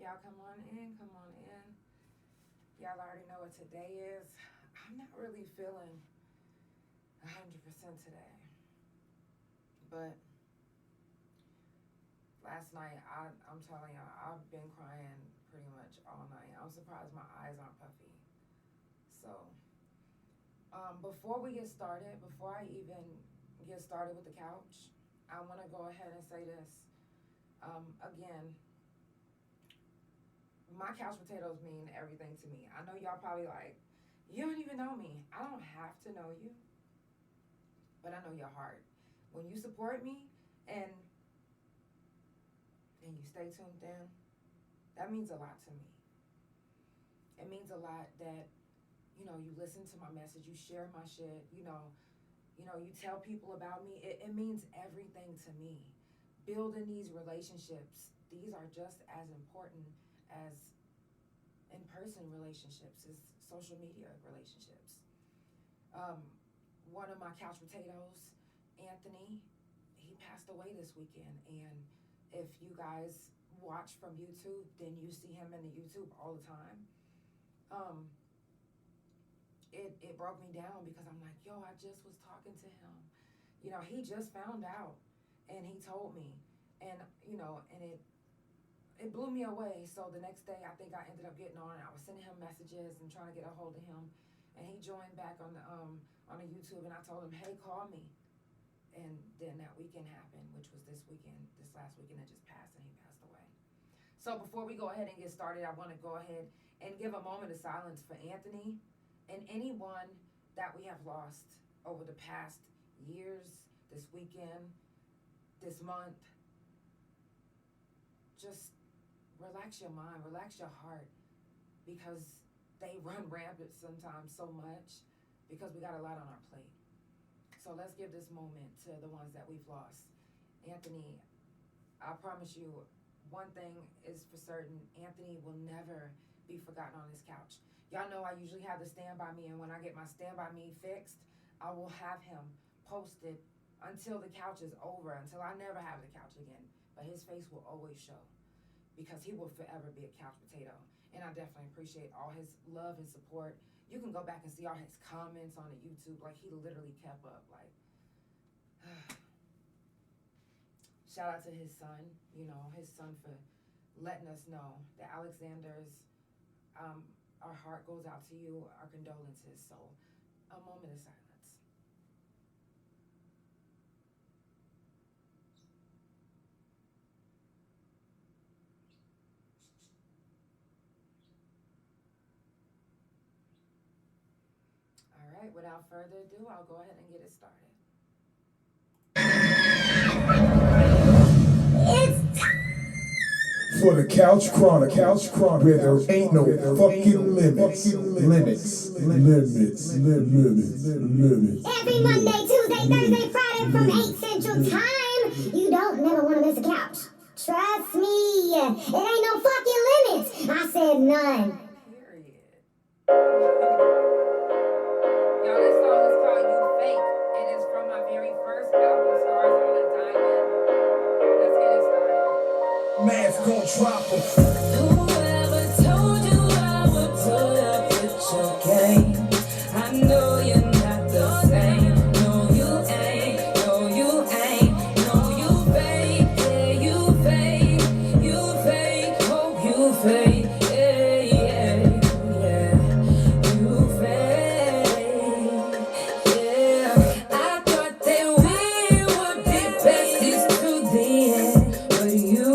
y'all come on in, come on in. Y'all already know what today is. I'm not really feeling 100% today. But last night, I'm telling y'all, I've been crying pretty much all night. I'm surprised my eyes aren't puffy. So, before we get started, before I even get started with the couch, I want to go ahead and say this. Again, my couch potatoes mean everything to me. I know y'all probably like, you don't even know me. I don't have to know you, but I know your heart. When you support me and you stay tuned in, that means a lot to me. It means a lot that, you listen to my message, you share my shit, you tell people about me. It means everything to me. Building these relationships, these are just as important as in-person relationships, as social media relationships. One of my couch potatoes, Anthony, he passed away this weekend, and if you guys watch from YouTube, then you see him in the YouTube all the time. It broke me down because I'm like, yo, I just was talking to him. He just found out, and he told me, and it blew me away. So the next day, I think I ended up getting on, and I was sending him messages and trying to get a hold of him, and he joined back on the YouTube, and I told him, hey, call me. And then that weekend happened, which was this last weekend that just passed, and he passed away. So before we go ahead and get started, I want to go ahead and give a moment of silence for Anthony and anyone that we have lost over the past years, this weekend, this month. Just relax your mind, relax your heart, because they run rampant sometimes so much because we got a lot on our plate. So let's give this moment to the ones that we've lost. Anthony, I promise you, one thing is for certain, Anthony will never be forgotten on this couch. Y'all know I usually have the Stand By Me, and when I get my Stand By Me fixed, I will have him posted until the couch is over, until I never have the couch again. But his face will always show, because he will forever be a couch potato. And I definitely appreciate all his love and support. You can go back and see all his comments on the YouTube. Like, he literally kept up. Like, shout out to his son, for letting us know that Alexander's, our heart goes out to you, our condolences. So, a moment of silence. All right, without further ado, I'll go ahead and get it started. For the Couch Chronicles, where there ain't no fucking limits. Every Monday, Tuesday, Thursday, Friday from 8 Central Time. You don't never want to miss a couch. Trust me, it ain't no fucking limits. I said none. Period. Y'all, this song is called You Fake. It is from my very first album, Stars on a Diamond. Let's get it started. Man's gon' drop 'em. Whoever told you I would put up with your game? I know you're not the same. No, you ain't. No, you ain't. No, you fake. Yeah, you fake. You fake. Oh, you fake. Yeah, yeah, yeah. You fake. Yeah. I thought that we would be besties to the end, but you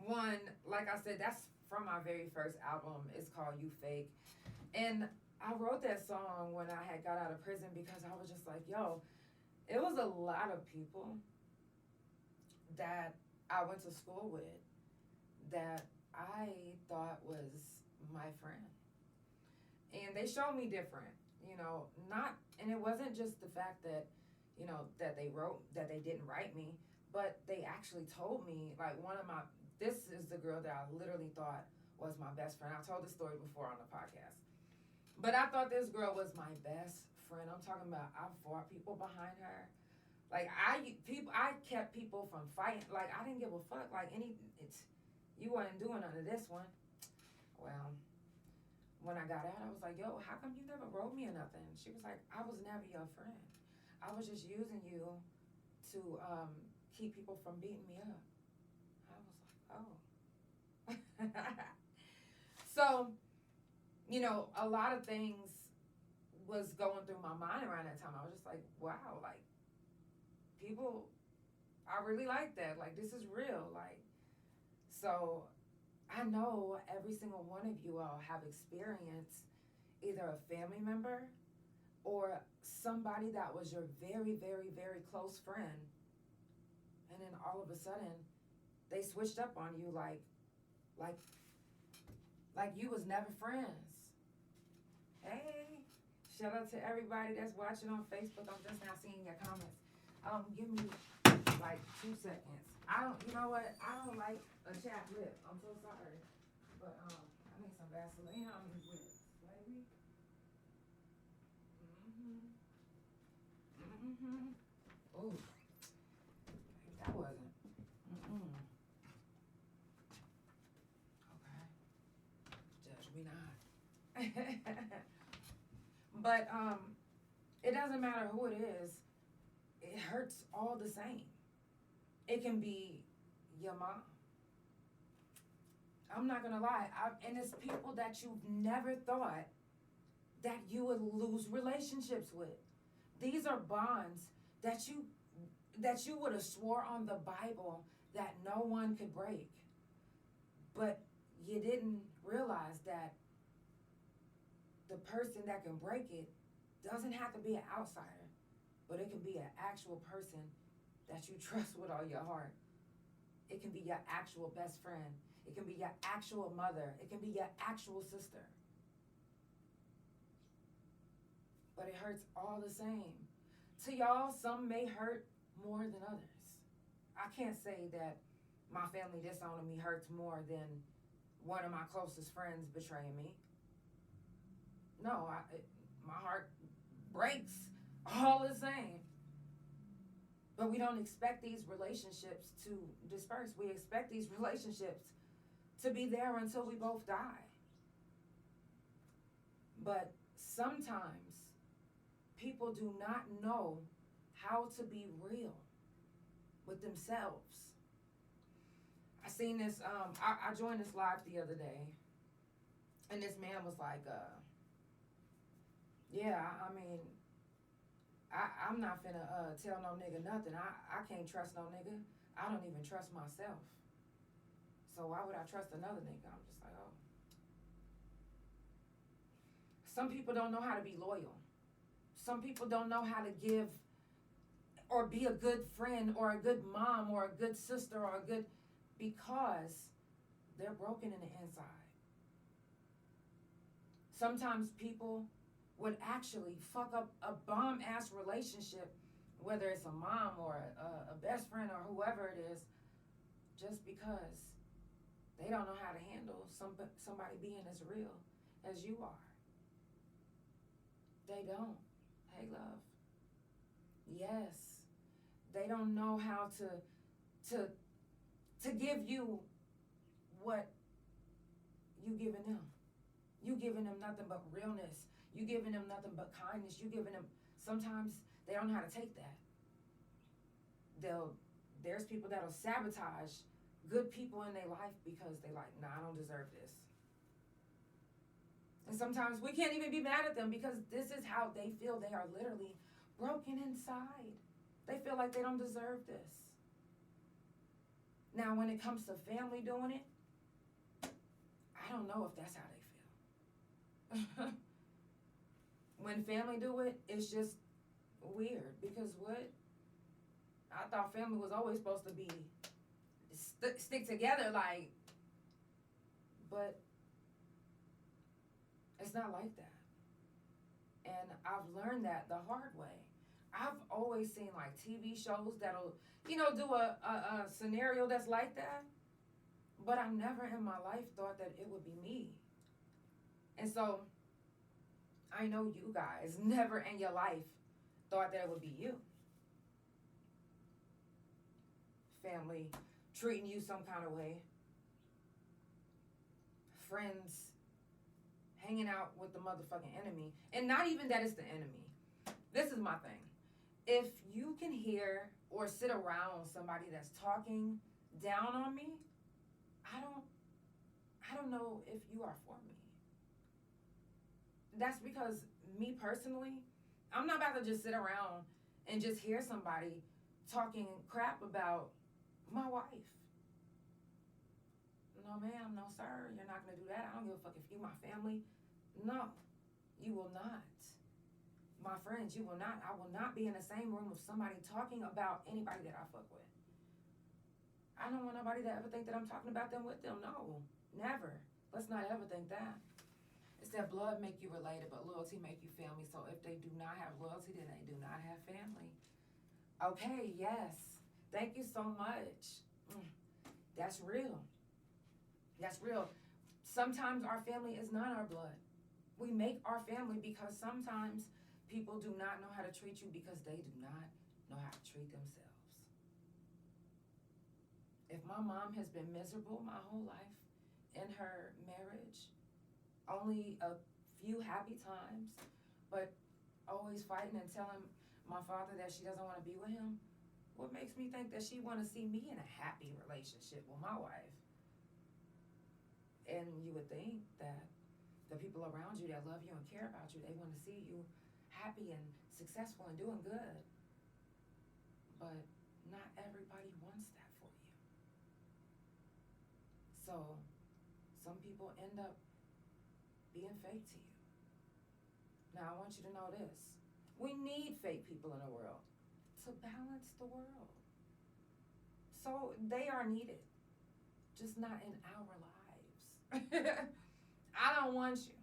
one, like I said, that's from my very first album. It's called You Fake. And I wrote that song when I had got out of prison because I was just like, yo, it was a lot of people that I went to school with that I thought was my friend. And they showed me different, and it wasn't just the fact that, that they didn't write me, but they actually told me, like, this is the girl that I literally thought was my best friend. I told this story before on the podcast. But I thought this girl was my best friend. I'm talking about I fought people behind her. Like, I kept people from fighting. Like, I didn't give a fuck. Like, you wasn't doing none of this one. Well, when I got out, I was like, yo, how come you never wrote me or nothing? She was like, I was never your friend. I was just using you to keep people from beating me up. I was like, oh. So, a lot of things was going through my mind around that time. I was just like, wow, like, people, I really like that. Like, this is real. Like, so I know every single one of you all have experienced either a family member or somebody that was your very, very, very close friend. And then all of a sudden, they switched up on you like you was never friends. Hey, shout out to everybody that's watching on Facebook. I'm just now seeing your comments. Give me like 2 seconds. You know what? I don't like a chapped lip. I'm so sorry. But I need some Vaseline on these lips, baby. Oh, that wasn't. Okay. Judge me not. But it doesn't matter who it is. It hurts all the same. It can be your mom. I'm not gonna lie, and it's people that you've never thought that you would lose relationships with. These are bonds that you would have swore on the Bible that no one could break. But you didn't realize that the person that can break it doesn't have to be an outsider, but it can be an actual person that you trust with all your heart. It can be your actual best friend. It can be your actual mother. It can be your actual sister. But it hurts all the same. To y'all, some may hurt more than others. I can't say that my family disowning me hurts more than one of my closest friends betraying me. No, my heart breaks all the same. But we don't expect these relationships to disperse. We expect these relationships to be there until we both die. But sometimes people do not know how to be real with themselves. I seen this, I joined this live the other day, and this man was like, I'm not finna tell no nigga nothing. I can't trust no nigga. I don't even trust myself. So why would I trust another nigga? I'm just like, oh. Some people don't know how to be loyal. Some people don't know how to give or be a good friend or a good mom or a good sister or a good, because they're broken in the inside. Sometimes people would actually fuck up a bomb-ass relationship, whether it's a mom or a best friend or whoever it is, just because they don't know how to handle somebody being as real as you are. They don't. Hey, love. Yes. They don't know how to give you what you giving them. You giving them nothing but realness. You giving them nothing but kindness. You giving them, sometimes they don't know how to take that. There's people that'll sabotage good people in their life because they like, nah, I don't deserve this. And sometimes we can't even be mad at them because this is how they feel. They are literally broken inside. They feel like they don't deserve this. Now, when it comes to family doing it, I don't know if that's how they feel. When family do it, it's just weird because what? I thought family was always supposed to be stick together, like, but it's not like that. And I've learned that the hard way. I've always seen like TV shows that'll, do a scenario that's like that, but I never in my life thought that it would be me. And so I know you guys never in your life thought that it would be you. Family treating you some kind of way. Friends hanging out with the motherfucking enemy. And not even that it's the enemy. This is my thing. If you can hear or sit around somebody that's talking down on me, I don't know if you are for me. That's because me personally, I'm not about to just sit around and just hear somebody talking crap about my wife. No ma'am, no sir, you're not gonna do that. I don't give a fuck if you my family. No, you will not. My friends, you will not. I will not be in the same room with somebody talking about anybody that I fuck with. I don't want nobody to ever think that I'm talking about them with them. No, never. Let's not ever think that. It's that blood make you related, but loyalty make you family. So if they do not have loyalty, then they do not have family. Okay, yes. Thank you so much. That's real. That's real. Sometimes our family is not our blood. We make our family because sometimes people do not know how to treat you because they do not know how to treat themselves. If my mom has been miserable my whole life in her marriage, only a few happy times, but always fighting and telling my father that she doesn't want to be with him, what makes me think that she want to see me in a happy relationship with my wife? And you would think that the people around you that love you and care about you, they want to see you happy and successful and doing good. But not everybody wants that for you. So some people end up being fake to you. Now I want you to know this. We need fake people in the world to balance the world. So they are needed, just not in our lives. I don't want you.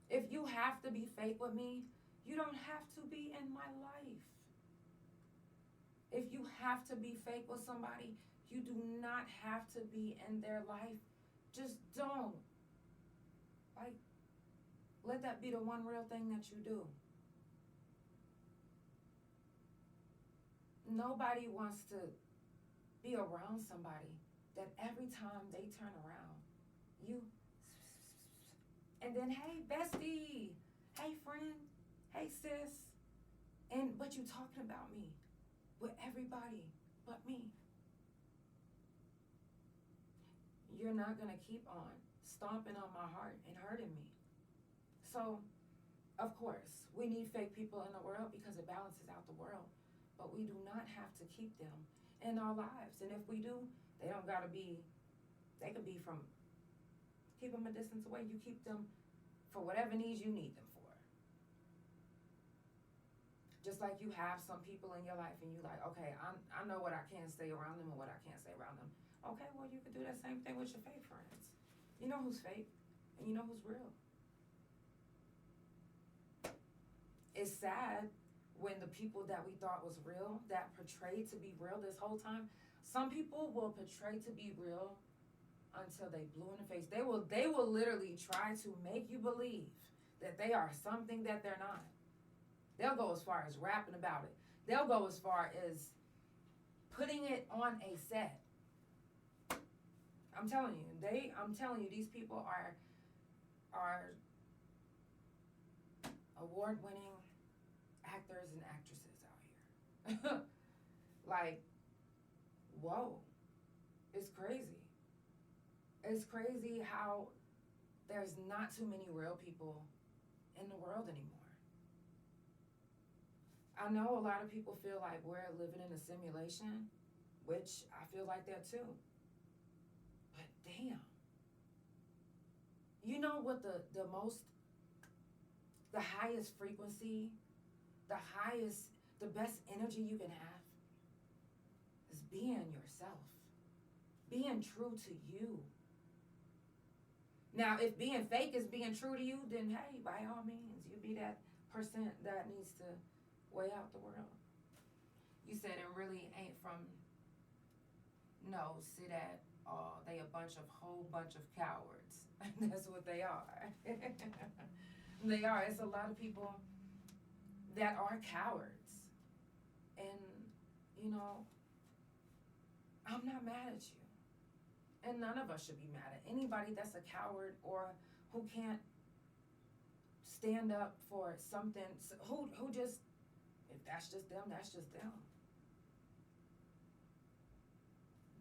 If you have to be fake with me, you don't have to be in my life. If you have to be fake with somebody, you do not have to be in their life. Just don't. Like, let that be the one real thing that you do. Nobody wants to be around somebody that every time they turn around, you, and then, hey, bestie, hey, friend, hey, sis, but you talking about me with everybody but me. You're not gonna keep on stomping on my heart and hurting me. So, of course, we need fake people in the world because it balances out the world. But we do not have to keep them in our lives. And if we do, they don't gotta be, they could be from, keep them a distance away. You keep them for whatever needs you need them for. Just like you have some people in your life and you like, okay, I know what I can say around them and what I can't say around them. Okay, well, you could do that same thing with your fake friends. You know who's fake and you know who's real. It's sad when the people that we thought was real, that portrayed to be real this whole time, some people will portray to be real until they blue in the face. They will literally try to make you believe that they are something that they're not. They'll go as far as rapping about it. They'll go as far as putting it on a set. I'm telling you, these people are award-winning actors and actresses out here. Like, whoa, it's crazy. It's crazy how there's not too many real people in the world anymore. I know a lot of people feel like we're living in a simulation, which I feel like that too. But damn. You know what the highest frequency, the best energy you can have is being yourself. Being true to you. Now, if being fake is being true to you, then hey, by all means, you be that person that needs to weigh out the world. You said it really ain't from, no, see that, they a whole bunch of cowards. That's what they are. They are. It's a lot of people that are cowards. And, you know, I'm not mad at you. And none of us should be mad at anybody that's a coward or who can't stand up for something, who just, if that's just them, that's just them.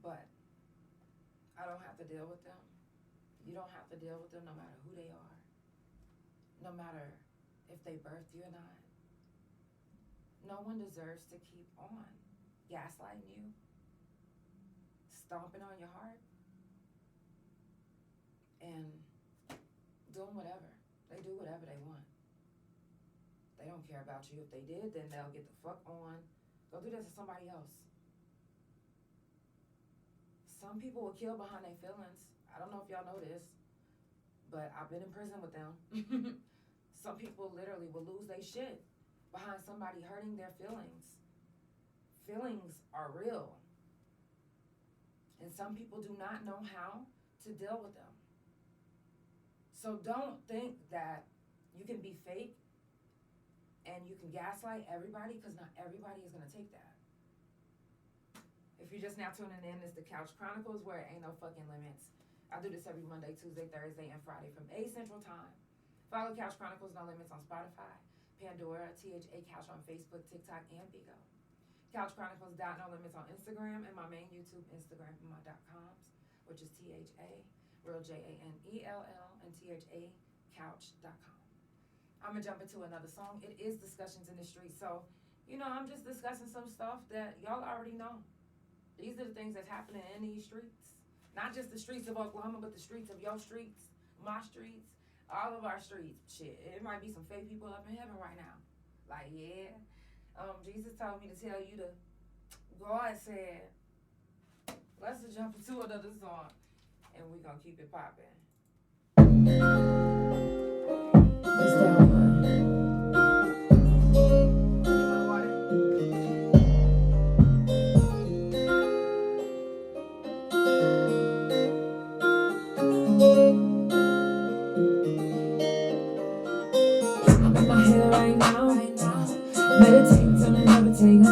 But I don't have to deal with them. You don't have to deal with them no matter who they are. No matter if they birthed you or not. No one deserves to keep on gaslighting you, stomping on your heart, and doing whatever. They do whatever they want. They don't care about you. If they did, then they'll get the fuck on. Go do that to somebody else. Some people will kill behind their feelings. I don't know if y'all know this, but I've been in prison with them. Some people literally will lose their shit behind somebody hurting their feelings. Feelings are real. And some people do not know how to deal with them. So don't think that you can be fake and you can gaslight everybody, because not everybody is going to take that. If you're just now tuning in, it's the Couch Chronicles, where it ain't no fucking limits. I do this every Monday, Tuesday, Thursday, and Friday from 8 Central Time. Follow Couch Chronicles No Limits on Spotify, Pandora, THA Couch on Facebook, TikTok, and Bigo. CouchChronicles.No Limits on Instagram, and my main YouTube, Instagram, and my .coms, which is THA, real JANELL, and THA Couch.com. I'm going to jump into another song. It is Discussions in the Streets. So, you know, I'm just discussing some stuff that y'all already know. These are the things that's happening in these streets. Not just the streets of Oklahoma, but the streets of your streets, my streets, all of our streets. Shit, it might be some fake people up in heaven right now. Like, yeah. Jesus told me to tell you to, God said, let's just jump into another song, and we're going to keep it popping. Let's go. Meditate till I never take.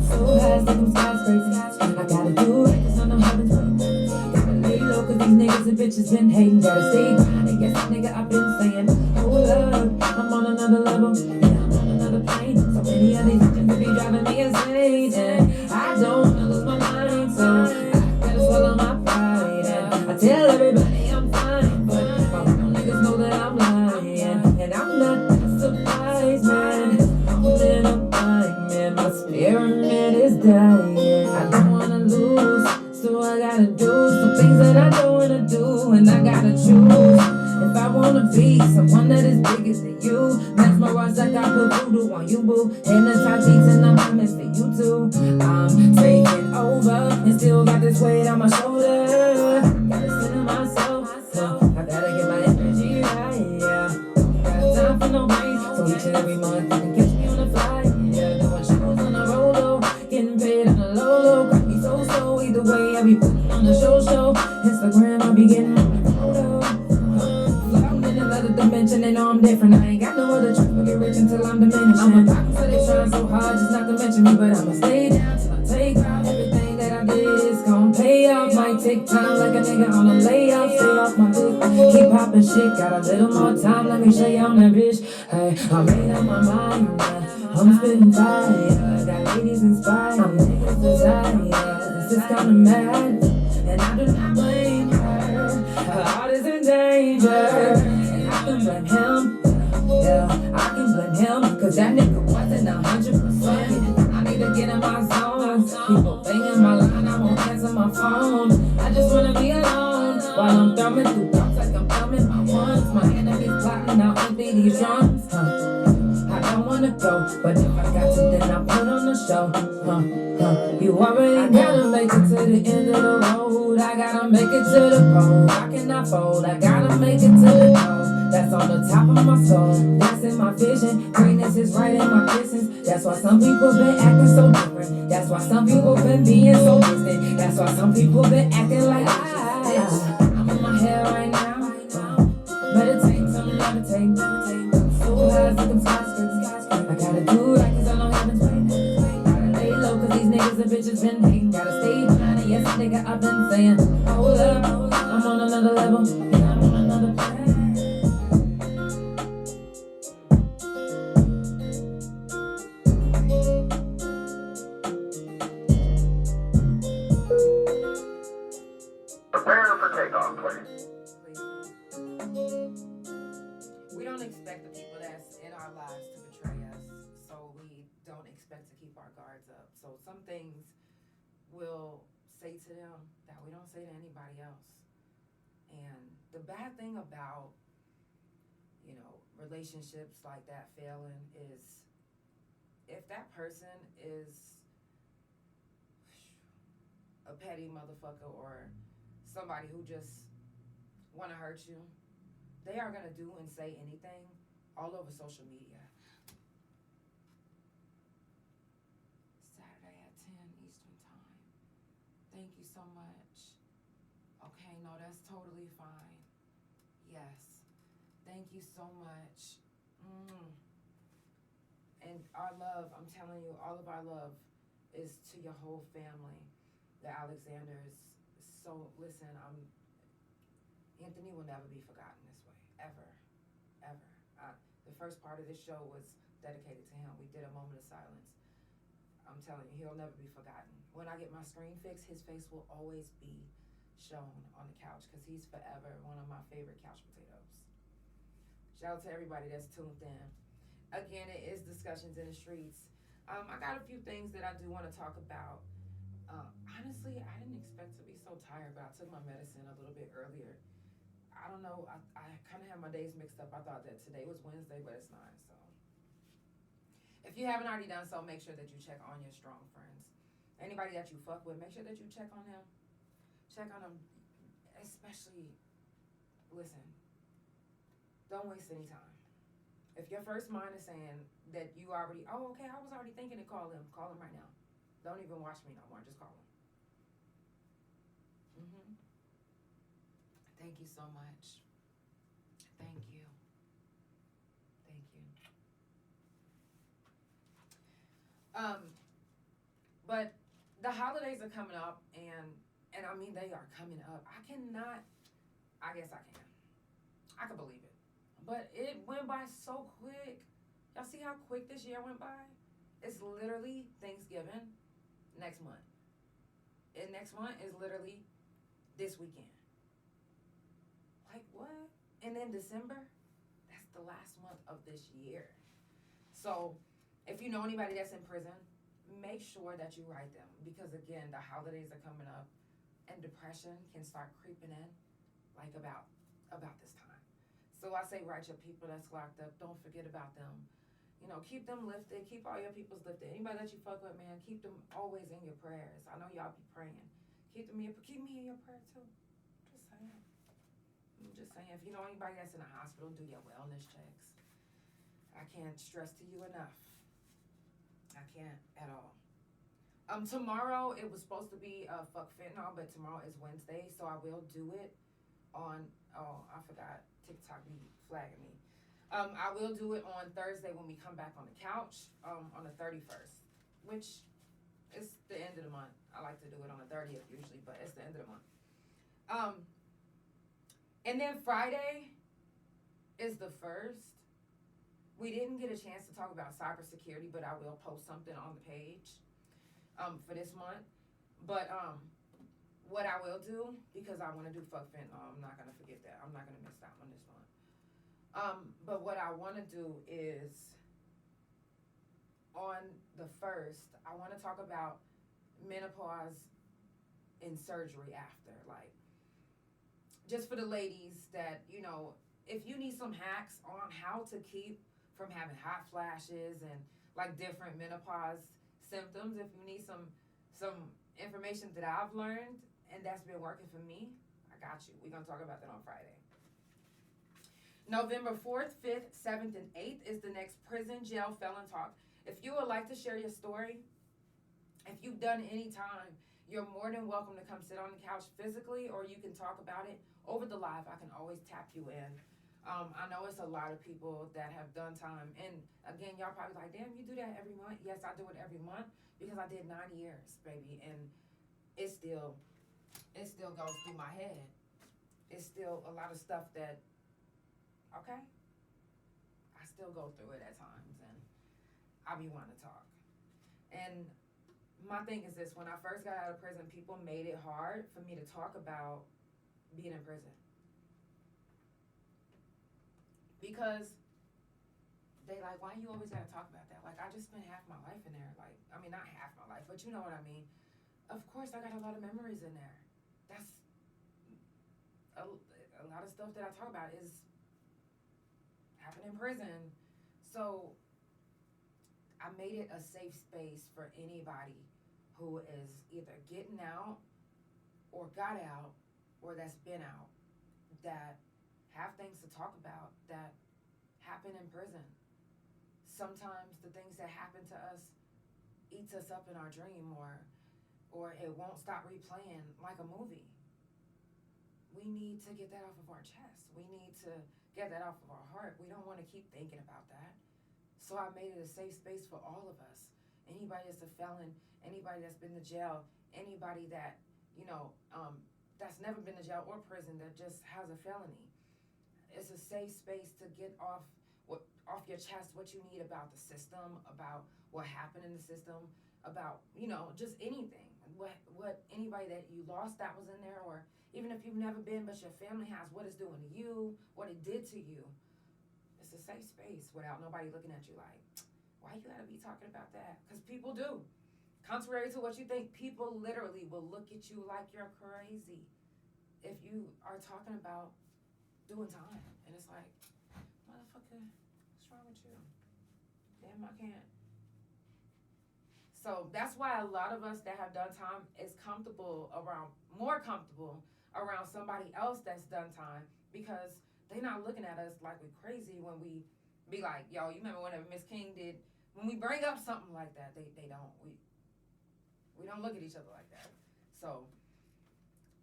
So high, like I'm skyscraper. I gotta do it, cause I know heaven's waiting. Gotta lay low, cause these niggas and bitches been hating. Gotta stay grinding, yes, nigga, I've been saying. Hold up, I'm on another level. Yeah, I'm on another plane. So many of these bitches be driving me insane. And I don't wanna lose my mind, so I gotta swallow my pride. And I tell everybody I'm fine, but my real niggas know that I'm lying. And I'm not surprised, man. Then I'm fine, man. My spirit, man, is dying. I don't wanna lose, so I gotta do some things that I don't wanna do, and I gotta choose. If I wanna be someone that is bigger than you, match my words like I put voodoo on you, boo. Hypnotize beats and I'm promise for you too. I'm taking over and still got this weight on my shoulder. Gotta center myself, so I gotta get my energy right, yeah. Don't got time for no rain, so each and every month you can catch me on the fly, yeah. Doing shows on the road, getting paid on the low, got me so either way I be putting on the show. Instagram I be getting on the photo. I'm in another dimension, they know I'm different. I ain't got no other choice but get rich until I'm diminishing. I'm a rock, so they trying so hard just not to mention me, but I'ma stay down till I take off. Everything that I did is gon' pay off. Might take time like a nigga on a layoff. Stay off my dick, keep popping shit. Got a little more time, let me show you on that bitch. Hey, I made up my mind, I'm spitting fire. Got ladies inspired, I'm niggas desire. This is kinda mad, and I do not blame her. Her heart is in danger, and I can blame him. Yeah, I can blame him, cause that nigga wasn't 100%. I need to get in my zone. People banging my line. while I'm thumbing through thoughts like I'm thumbing my ones. My enemies plotting out empty these drums. I don't wanna go, but if I got to, then I put on the show. You already gotta make it to the end of the road. I gotta make it to the pole. I cannot fold. I gotta make it to the goal. That's on the top of my soul. That's in my vision. Greatness is right in my distance. That's why some people been acting so different. That's why some people been being so distant. That's why some people been acting like I'm in my head right now. Meditate, tell me levitate. So high as them skyscrapers. I gotta do right 'cause I know heaven's waiting. Gotta lay low 'cause these niggas and bitches been hating. Gotta stay behind it, yes nigga I've been saying. Hold up, I'm on another level. Yeah, I'm on another plan. Prepare for takeoff, please. We don't expect the people that's in our lives to betray us, so we don't expect to keep our guards up. So some things we'll say to them that we don't say to anybody else. And the bad thing about, relationships like that failing is if that person is a petty motherfucker or somebody who just want to hurt you, they are going to do and say anything all over social media. Saturday at 10 Eastern time. Thank you so much. Okay, no, that's totally fine. Yes. Thank you so much. And our love, I'm telling you, all of our love is to your whole family. The Alexanders. So, listen, Anthony will never be forgotten this way. Ever. Ever. The first part of this show was dedicated to him. We did a moment of silence. I'm telling you, he'll never be forgotten. When I get my screen fixed, his face will always be shown on the couch because he's forever one of my favorite couch potatoes. Shout out to everybody that's tuned in. Again, it is Discussions in the Streets. I got a few things that I do want to talk about. Honestly, I didn't expect to be so tired, but I took my medicine a little bit earlier. I don't know, I kind of had my days mixed up. I thought that today was Wednesday, but it's not. So if you haven't already done so, make sure that you check on your strong friends. Anybody that you fuck with, make sure that you check on them. Check on them, especially, listen, don't waste any time. If your first mind is saying that you already, okay, I was already thinking to call him right now. Don't even watch me no more, just call him. Thank you so much. Thank you. Thank you. But the holidays are coming up, and I mean, they are coming up. I guess I can. I can believe it. But it went by so quick. Y'all see how quick this year went by? It's literally Thanksgiving next month. And next month is literally this weekend. Like, what? And then December? That's the last month of this year. So, if you know anybody that's in prison, make sure that you write them. Because, again, the holidays are coming up. And depression can start creeping in, like, about this time. So, I say write your people that's locked up. Don't forget about them. Keep them lifted. Keep all your peoples lifted. Anybody that you fuck with, man, keep them always in your prayers. I know y'all be praying. Keep me in your prayer, too. Just saying. I'm just saying, if you know anybody that's in a hospital, do your wellness checks. I can't stress to you enough. I can't at all. Tomorrow, it was supposed to be fuck fentanyl, but tomorrow is Wednesday, so I will do it on, I forgot, TikTok be flagging me. I will do it on Thursday when we come back on the couch, on the 31st, which is the end of the month. I like to do it on the 30th usually, but it's the end of the month. And then Friday is the 1st. We didn't get a chance to talk about cybersecurity, but I will post something on the page for this month. But what I will do, because I want to do fuck fentanyl, I'm not going to forget that. I'm not going to miss that one this month. But what I want to do is, on the 1st, I want to talk about menopause and surgery after. Like, just for the ladies that, if you need some hacks on how to keep from having hot flashes and like different menopause symptoms, if you need some information that I've learned and that's been working for me, I got you. We're gonna talk about that on Friday. November 4th, 5th, 7th, and 8th is the next prison jail felon talk. If you would like to share your story, if you've done any time, you're more than welcome to come sit on the couch physically, or you can talk about it over the live. I can always tap you in. I know it's a lot of people that have done time. And again, y'all probably like, damn, you do that every month? Yes, I do it every month because I did 9 years, baby. And it still goes through my head. It's still a lot of stuff that, okay, I still go through it at times, and I be wanting to talk. And my thing is this: when I first got out of prison, people made it hard for me to talk about being in prison because they like, why you always gotta talk about that? Like, I just spent half my life in there. Like, I mean, not half my life, but you know what I mean. Of course, I got a lot of memories in there. That's a lot of stuff that I talk about is happened in prison. So I made it a safe space for anybody who is either getting out or got out or that's been out, that have things to talk about that happen in prison. Sometimes the things that happen to us eats us up in our dream, or it won't stop replaying like a movie. We need to get that off of our chest. We need to get that off of our heart. We don't want to keep thinking about that. So I made it a safe space for all of us. Anybody that's a felon, anybody that's been to jail, anybody that, that's never been to jail or prison that just has a felony. It's a safe space to get off your chest what you need about the system, about what happened in the system, about, just anything. What anybody that you lost that was in there, or even if you've never been but your family has, what it's doing to you, what it did to you. It's a safe space without nobody looking at you like, why you gotta be talking about that? Because people do. Contrary to what you think, people literally will look at you like you're crazy if you are talking about doing time. And it's like, motherfucker, what's wrong with you? Damn, I can't. So that's why a lot of us that have done time is more comfortable around somebody else that's done time, because they not looking at us like we crazy when we be like, yo, you remember whenever Miss King did, when we bring up something like that, they don't, we don't look at each other like that. So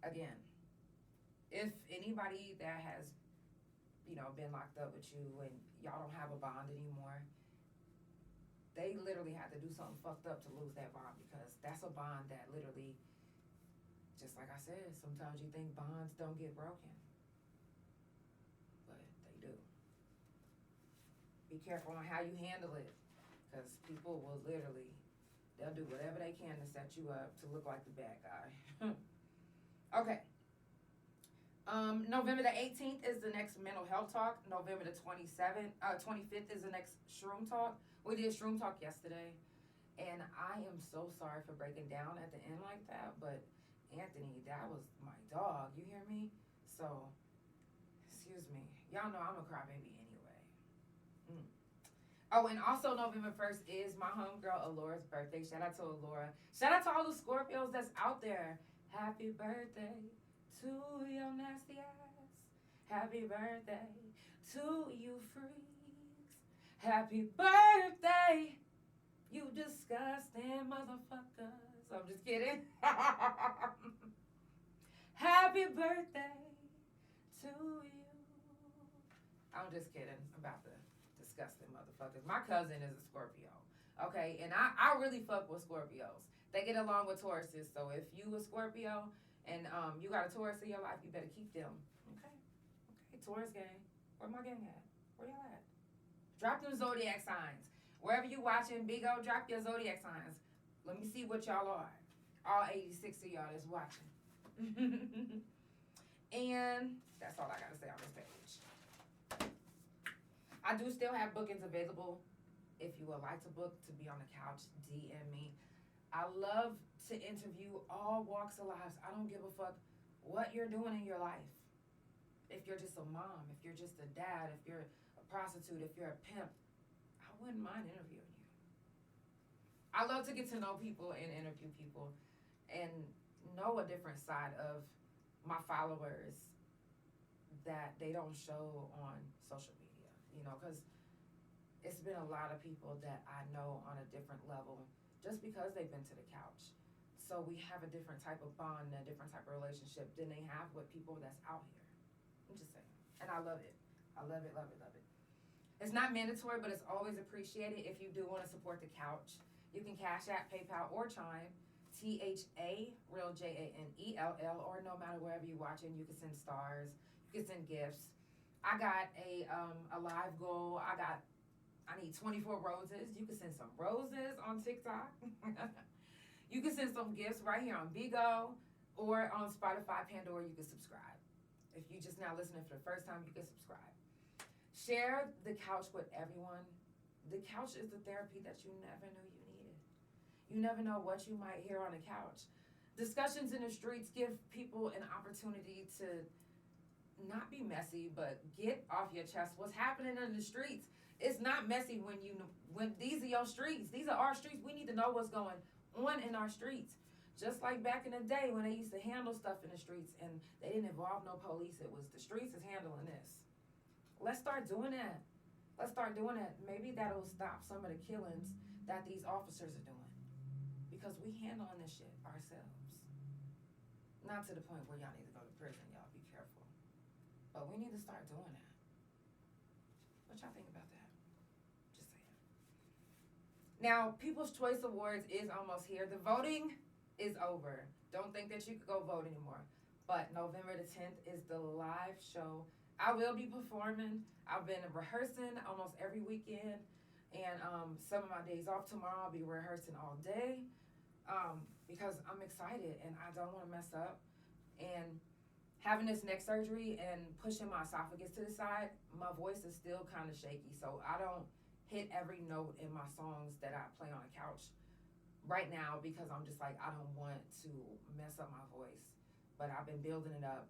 again, if anybody that has, been locked up with you and y'all don't have a bond anymore, they literally had to do something fucked up to lose that bond, because that's a bond that literally, just like I said, sometimes you think bonds don't get broken, but they do. Be careful on how you handle it, because people will literally, they'll do whatever they can to set you up to look like the bad guy. Okay. November the 18th is the next mental health talk. November the 25th is the next shroom talk. We did shroom talk yesterday, and I am so sorry for breaking down at the end like that, but Anthony, that was my dog, you hear me? So, excuse me. Y'all know I'm a crybaby anyway. Oh, and also November 1st is my homegirl Alora's birthday. Shout out to Alora. Shout out to all the Scorpios that's out there. Happy birthday to your nasty ass. Happy birthday to you freaks. Happy birthday, you disgusting motherfuckers. I'm just kidding. Happy birthday to you. I'm just kidding about the disgusting motherfuckers. My cousin is a Scorpio. Okay, and I really fuck with Scorpios. They get along with Tauruses. So if you a Scorpio and you got a Taurus in your life, you better keep them. Okay, Taurus gang. Where my gang at? Where y'all at? Drop them zodiac signs. Wherever you watching, Big O, drop your zodiac signs. Let me see what y'all are. All 86 of y'all that's watching. And that's all I gotta say on this page. I do still have bookings available. If you would like to book to be on the couch, DM me. I love to interview all walks of lives. I don't give a fuck what you're doing in your life. if you're just a mom, if you're just a dad, if you're a prostitute, if you're a pimp, I wouldn't mind interviewing you. I love to get to know people and interview people and know a different side of my followers that they don't show on social media, you know, because it's been a lot of people that I know on a different level just because they've been to the couch. So we have a different type of bond, a different type of relationship than they have with people that's out here. I'm just saying. And I love it. I love it, love it, love it. It's not mandatory, but it's always appreciated if you do want to support the couch. You can Cash App, PayPal, or Chime. THA, real JANELL, or no matter wherever you're watching, you can send stars, you can send gifts. I got a live goal. I need 24 roses. You can send some roses on TikTok. You can send some gifts right here on Bigo or on Spotify Pandora. You can subscribe. If you just now listening for the first time, you can subscribe. Share the couch with everyone. The couch is the therapy that you never knew you needed. You never know what you might hear on the couch. Discussions in the streets give people an opportunity to not be messy, but get off your chest what's happening in the streets. It's not messy when these are your streets. These are our streets. We need to know what's going on in our streets. Just like back in the day when they used to handle stuff in the streets and they didn't involve no police. It was the streets is handling this. Let's start doing that. Let's start doing that. Maybe that'll stop some of the killings that these officers are doing. Because we handling this shit ourselves. Not to the point where y'all need to go to prison. Y'all be careful. But we need to start doing that. What y'all think about that? Just saying. Now, People's Choice Awards is almost here. The voting is over. Don't think that you could go vote anymore. But November the 10th is the live show. I will be performing. I've been rehearsing almost every weekend. And some of my days off tomorrow, I'll be rehearsing all day. Because I'm excited and I don't want to mess up. And having this neck surgery and pushing my esophagus to the side, my voice is still kind of shaky. So I don't hit every note in my songs that I play on the couch right now because I'm just like, I don't want to mess up my voice. But I've been building it up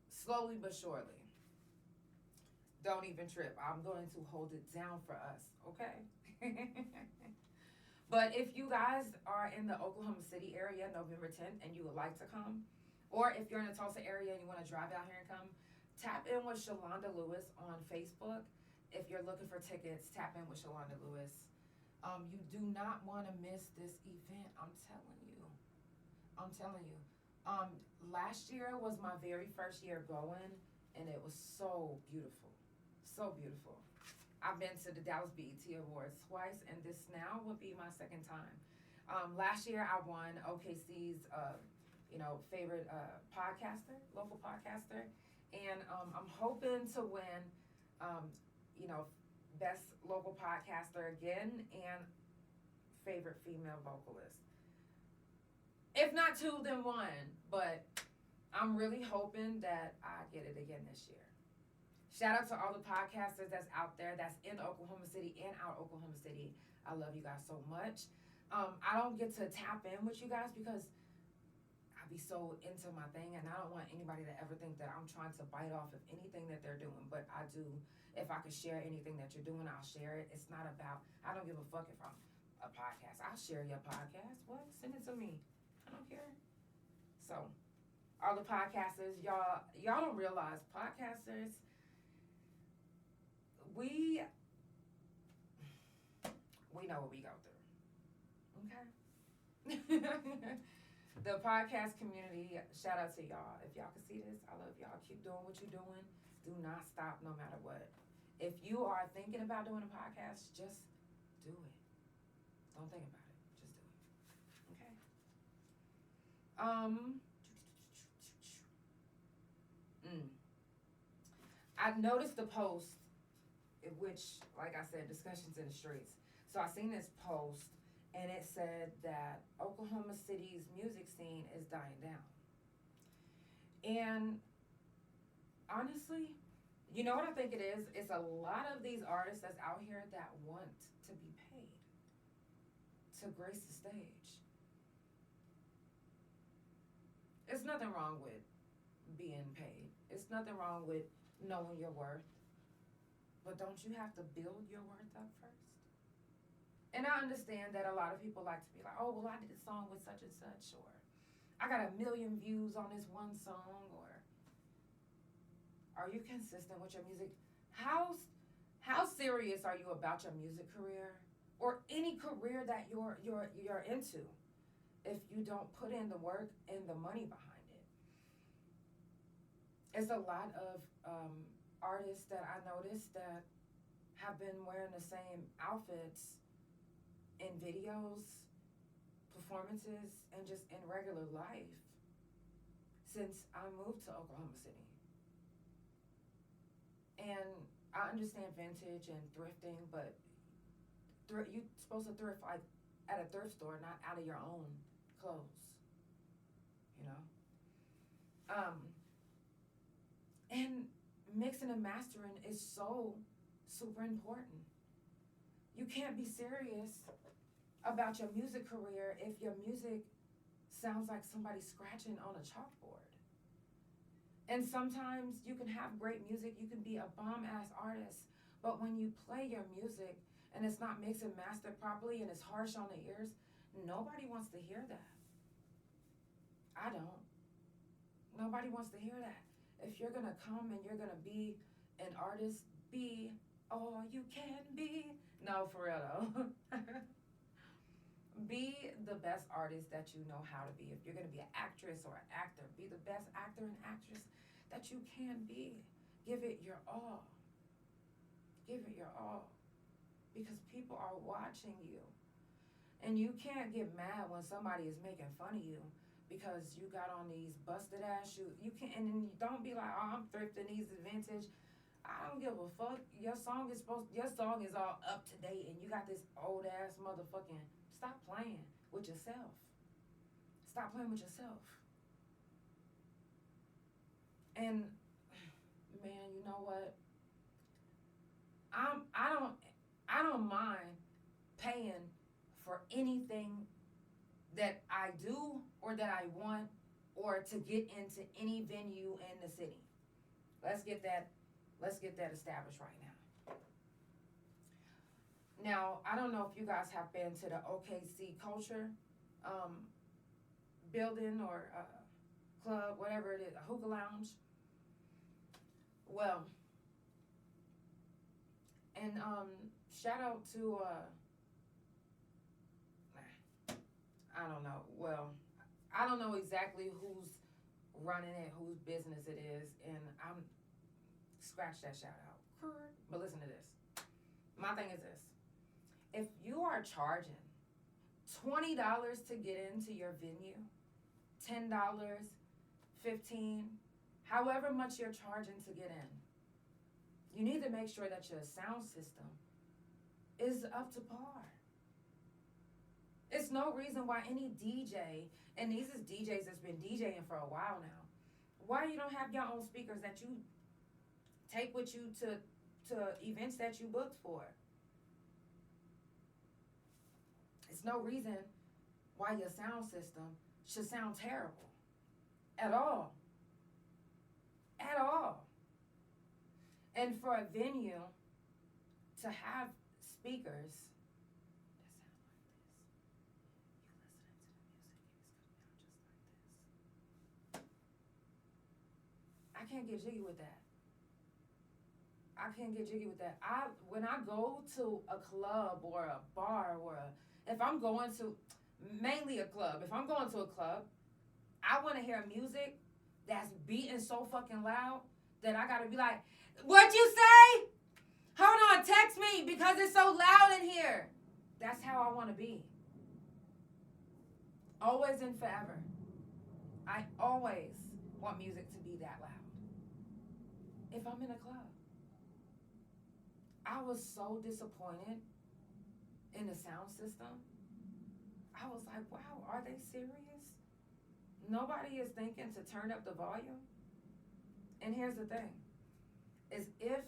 slowly but surely. Don't even trip. I'm going to hold it down for us, okay? But if you guys are in the Oklahoma City area November 10th and you would like to come, or if you're in the Tulsa area and you want to drive out here and come, tap in with Shalonda Lewis on Facebook. If you're looking for tickets, tap in with Shalonda Lewis. You do not want to miss this event. I'm telling you. Last year was my very first year going, and it was so beautiful. So beautiful. I've been to the Dallas BET Awards twice, and this now will be my second time. Last year I won OKC's, favorite podcaster, local podcaster, and I'm hoping to win, best local podcaster again and favorite female vocalist. If not two, then one, but I'm really hoping that I get it again this year. Shout out to all the podcasters that's out there, that's in Oklahoma City and out Oklahoma City. I love you guys so much. I don't get to tap in with you guys because I be so into my thing, and I don't want anybody to ever think that I'm trying to bite off of anything that they're doing. But I do. If I could share anything that you're doing, I'll share it. It's not about, I don't give a fuck if I'm a podcast. I'll share your podcast. What? Send it to me. I don't care. So, all the podcasters, y'all don't realize podcasters, we know what we go through. Okay? The podcast community, shout out to y'all. If y'all can see this, I love y'all. Keep doing what you're doing. Do not stop no matter what. If you are thinking about doing a podcast, just do it. Don't think about it. Just do it. Okay? I noticed the post, which, like I said, discussions in the streets. So I seen this post, and it said that Oklahoma City's music scene is dying down. And honestly, you know what I think it is? It's a lot of these artists that's out here that want to be paid to grace the stage. It's nothing wrong with being paid. It's nothing wrong with knowing your worth. But don't you have to build your worth up first? And I understand that a lot of people like to be like, oh, well, I did a song with such and such, or I got 1 million views on this one song, or are you consistent with your music? How serious are you about your music career, or any career that you're into, if you don't put in the work and the money behind it? It's a lot of artists that I noticed that have been wearing the same outfits in videos, performances, and just in regular life since I moved to Oklahoma City. And I understand vintage and thrifting, but you're supposed to thrift like at a thrift store, not out of your own clothes, you know? And mixing and mastering is so super important. You can't be serious about your music career if your music sounds like somebody scratching on a chalkboard. And sometimes you can have great music, you can be a bomb-ass artist, but when you play your music and it's not mixed and mastered properly and it's harsh on the ears, nobody wants to hear that. I don't. Nobody wants to hear that. If you're gonna come and you're gonna be an artist, be all you can be. No, for real though. Be the best artist that you know how to be. If you're gonna be an actress or an actor, be the best actor and actress that you can be. Give it your all. Give it your all. Because people are watching you. And you can't get mad when somebody is making fun of you because you got on these busted ass shoes. You can't, and then you don't be like, oh, I'm thrifting these vintage. I don't give a fuck. Your song is all up to date, and you got this old ass motherfucking. Stop playing with yourself. Stop playing with yourself. And man, you know what? I don't mind paying for anything that I do or that I want, or to get into any venue in the city. Let's get that established right now. Now, I don't know if you guys have been to the OKC Culture building or club, whatever it is, a hookah lounge. Well, and shout out to I don't know. Well, I don't know exactly who's running it, whose business it is, and I'm scratch that shout out. But listen to this. My thing is this. If you are charging $20 to get into your venue, $10, $15, however much you're charging to get in, you need to make sure that your sound system is up to par. It's no reason why any DJ, and these is DJs that's been DJing for a while now, why you don't have your own speakers that you take with you to events that you booked for. It's no reason why your sound system should sound terrible. At all. At all. And for a venue to have speakers I can't get jiggy with that. When I go to a club or a bar if I'm going to, mainly a club, if I'm going to a club, I want to hear music that's beating so fucking loud that I gotta be like, what'd you say? Hold on, text me because it's so loud in here. That's how I want to be. Always and forever. I always want music to be that loud. If I'm in a club. I was so disappointed in the sound system. I was like, wow, are they serious? Nobody is thinking to turn up the volume. And here's the thing, is if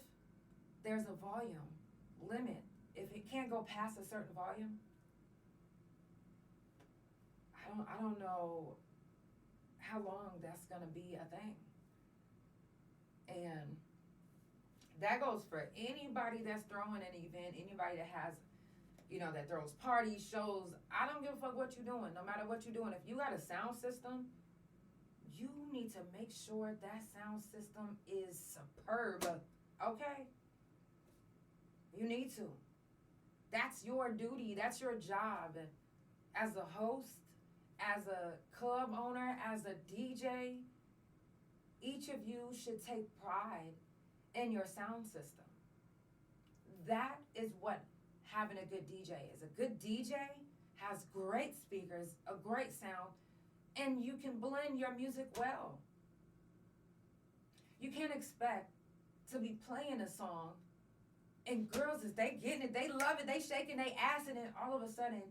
there's a volume limit, if it can't go past a certain volume, I don't know how long that's gonna be a thing. That goes for anybody that's throwing an event, anybody that has, that throws parties, shows. I don't give a fuck what you're doing, no matter what you're doing. If you got a sound system, you need to make sure that sound system is superb, okay? You need to. That's your duty, that's your job. As a host, as a club owner, as a DJ, each of you should take pride in your sound system. That is what having a good DJ is. A good DJ has great speakers, a great sound, and you can blend your music well. You can't expect to be playing a song and girls, is they getting it, they love it, they shaking their ass, and then all of a sudden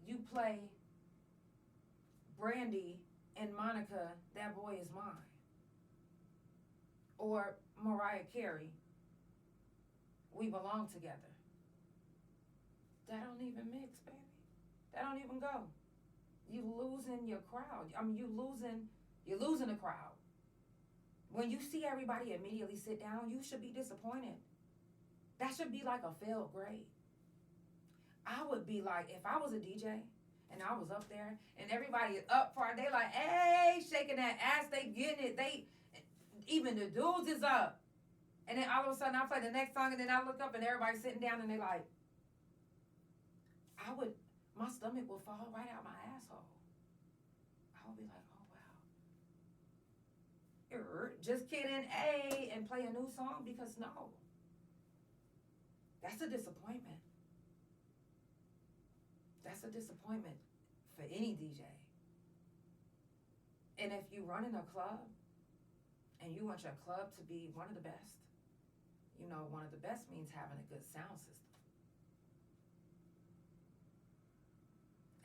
you play Brandy and Monica, That Boy Is Mine. Or Mariah Carey, We Belong Together. That don't even mix, baby. That don't even go. You losing your crowd. I mean, you're losing a crowd. When you see everybody immediately sit down, you should be disappointed. That should be like a failed grade. I would be like, if I was a DJ and I was up there and everybody is up for it, they like, hey, shaking that ass, they getting it, even the dudes is up. And then all of a sudden I play the next song and then I look up and everybody's sitting down and they like, my stomach will fall right out my asshole. I would be like, oh wow. Just kidding, and play a new song, because no. That's a disappointment. That's a disappointment for any DJ. And if you run in a club and you want your club to be one of the best, one of the best means having a good sound system.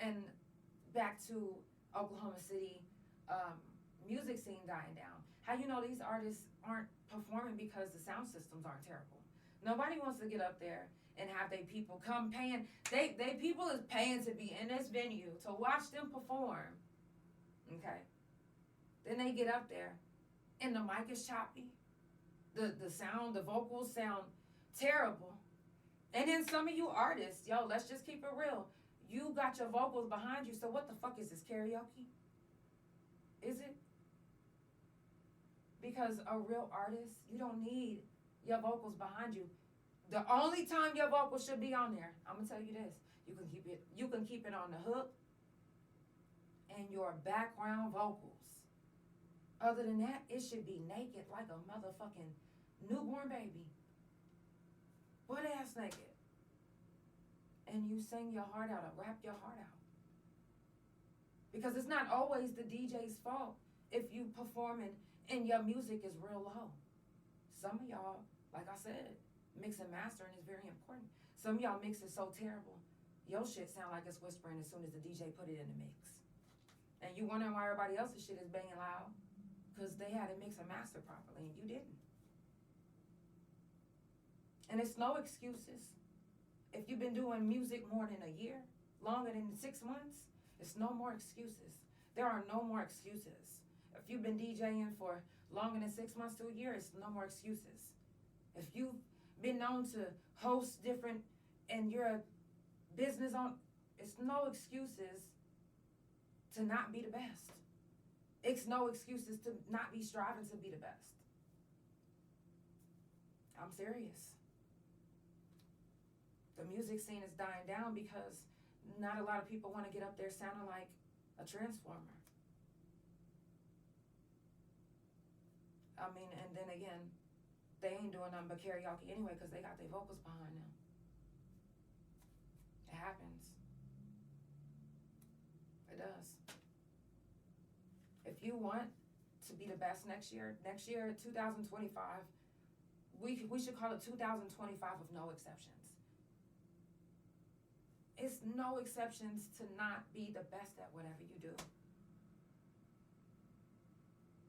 And back to Oklahoma City, music scene dying down. How these artists aren't performing because the sound systems aren't terrible. Nobody wants to get up there and have their people come paying. They people is paying to be in this venue to watch them perform. Okay? Then they get up there and the mic is choppy. The sound, the vocals sound terrible. And then some of you artists, let's just keep it real. You got your vocals behind you, so what the fuck is this, karaoke? Is it? Because a real artist, you don't need your vocals behind you. The only time your vocals should be on there, I'm gonna tell you this, you can keep it on the hook and your background vocals. Other than that, it should be naked like a motherfucking newborn baby. Butt ass naked. And you sing your heart out or rap your heart out. Because it's not always the DJ's fault if you performing and your music is real low. Some of y'all, like I said, mix and mastering is very important. Some of y'all mix is so terrible, your shit sound like it's whispering as soon as the DJ put it in the mix. And you wondering why everybody else's shit is banging loud? Because they had it mix and master properly and you didn't. And it's no excuses. If you've been doing music more than a year, longer than 6 months, it's no more excuses. There are no more excuses. If you've been DJing for longer than 6 months to a year, it's no more excuses. If you've been known to host different and you're a business on, it's no excuses to not be the best. It's no excuses to not be striving to be the best. I'm serious. The music scene is dying down because not a lot of people want to get up there sounding like a transformer. I mean, and then again, they ain't doing nothing but karaoke anyway because they got their vocals behind them. It happens. It does. If you want to be the best next year, 2025, we should call it 2025 with no exceptions. It's no exceptions to not be the best at whatever you do.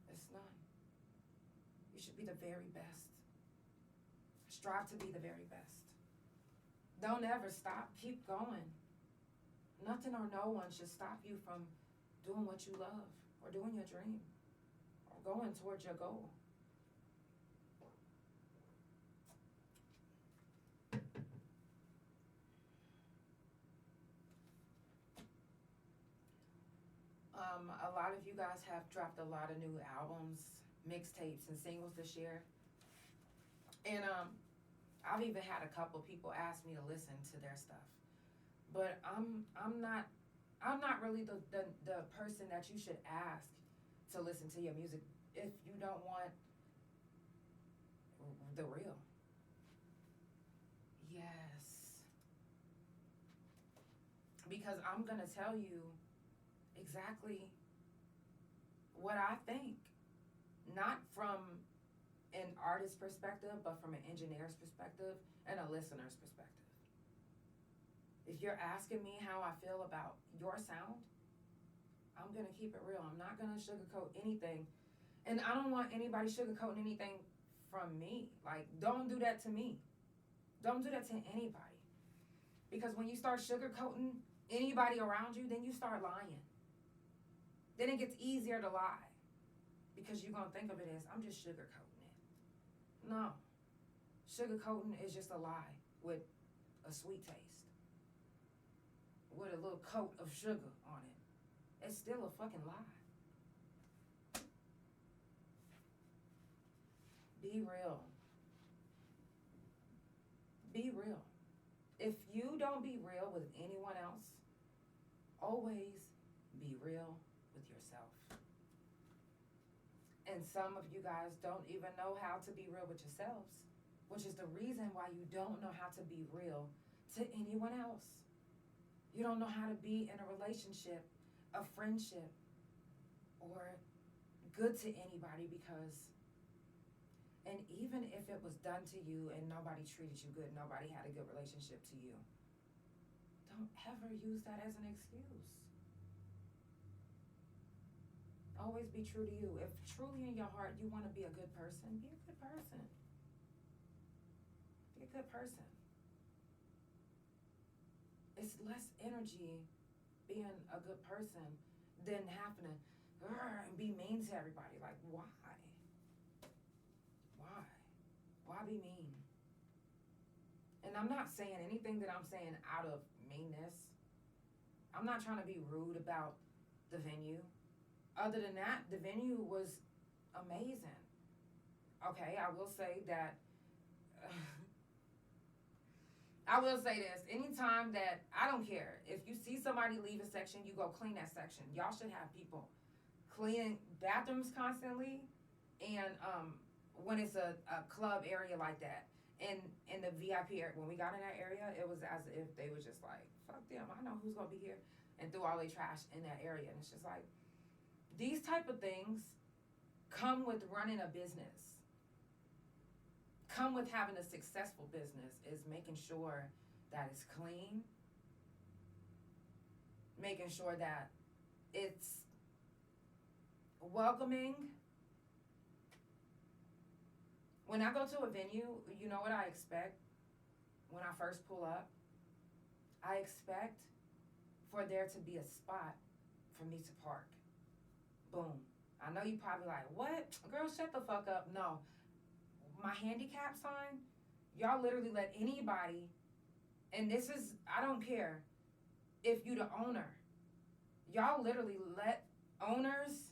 It's none. You should be the very best. Strive to be the very best. Don't ever stop. Keep going. Nothing or no one should stop you from doing what you love or doing your dream or going towards your goal. A lot of you guys have dropped a lot of new albums, mixtapes, and singles this year. And I've even had a couple people ask me to listen to their stuff. But I'm not really the person that you should ask to listen to your music if you don't want the real. Yes. Because I'm gonna tell you exactly what I think. Not from an artist's perspective, but from an engineer's perspective and a listener's perspective. If you're asking me how I feel about your sound, I'm gonna keep it real. I'm not gonna sugarcoat anything. And I don't want anybody sugarcoating anything from me. Like, don't do that to me. Don't do that to anybody. Because when you start sugarcoating anybody around you, then you start lying. Then it gets easier to lie. Because you're gonna think of it as, I'm just sugarcoating it. No. Sugarcoating is just a lie with a sweet taste. With a little coat of sugar on it. It's still a fucking lie. Be real. Be real. If you don't be real with anyone else, always be real with yourself. And some of you guys don't even know how to be real with yourselves, which is the reason why you don't know how to be real to anyone else. You don't know how to be in a relationship, a friendship, or good to anybody because, and even if it was done to you and nobody treated you good, nobody had a good relationship to you, don't ever use that as an excuse. Always be true to you. If truly in your heart you want to be a good person, be a good person. Be a good person. It's less energy being a good person than having to and be mean to everybody. Like, why? Why? Why be mean? And I'm not saying anything that I'm saying out of meanness. I'm not trying to be rude about the venue. Other than that, the venue was amazing. Okay, I will say that, I will say this, anytime that, I don't care, if you see somebody leave a section, you go clean that section. Y'all should have people cleaning bathrooms constantly, and when it's a club area like that, and in the VIP area, when we got in that area, it was as if they was just like, fuck them, I know who's gonna be here, and threw all their trash in that area, and it's just like, these type of things come with running a business. Come with having a successful business is making sure that it's clean, making sure that it's welcoming. When I go to a venue, you know what I expect when I first pull up? I expect for there to be a spot for me to park. Boom. I know you probably like, what? Girl, shut the fuck up. No. My handicap sign, y'all literally let anybody, and this is, I don't care if you the owner, y'all literally let owners,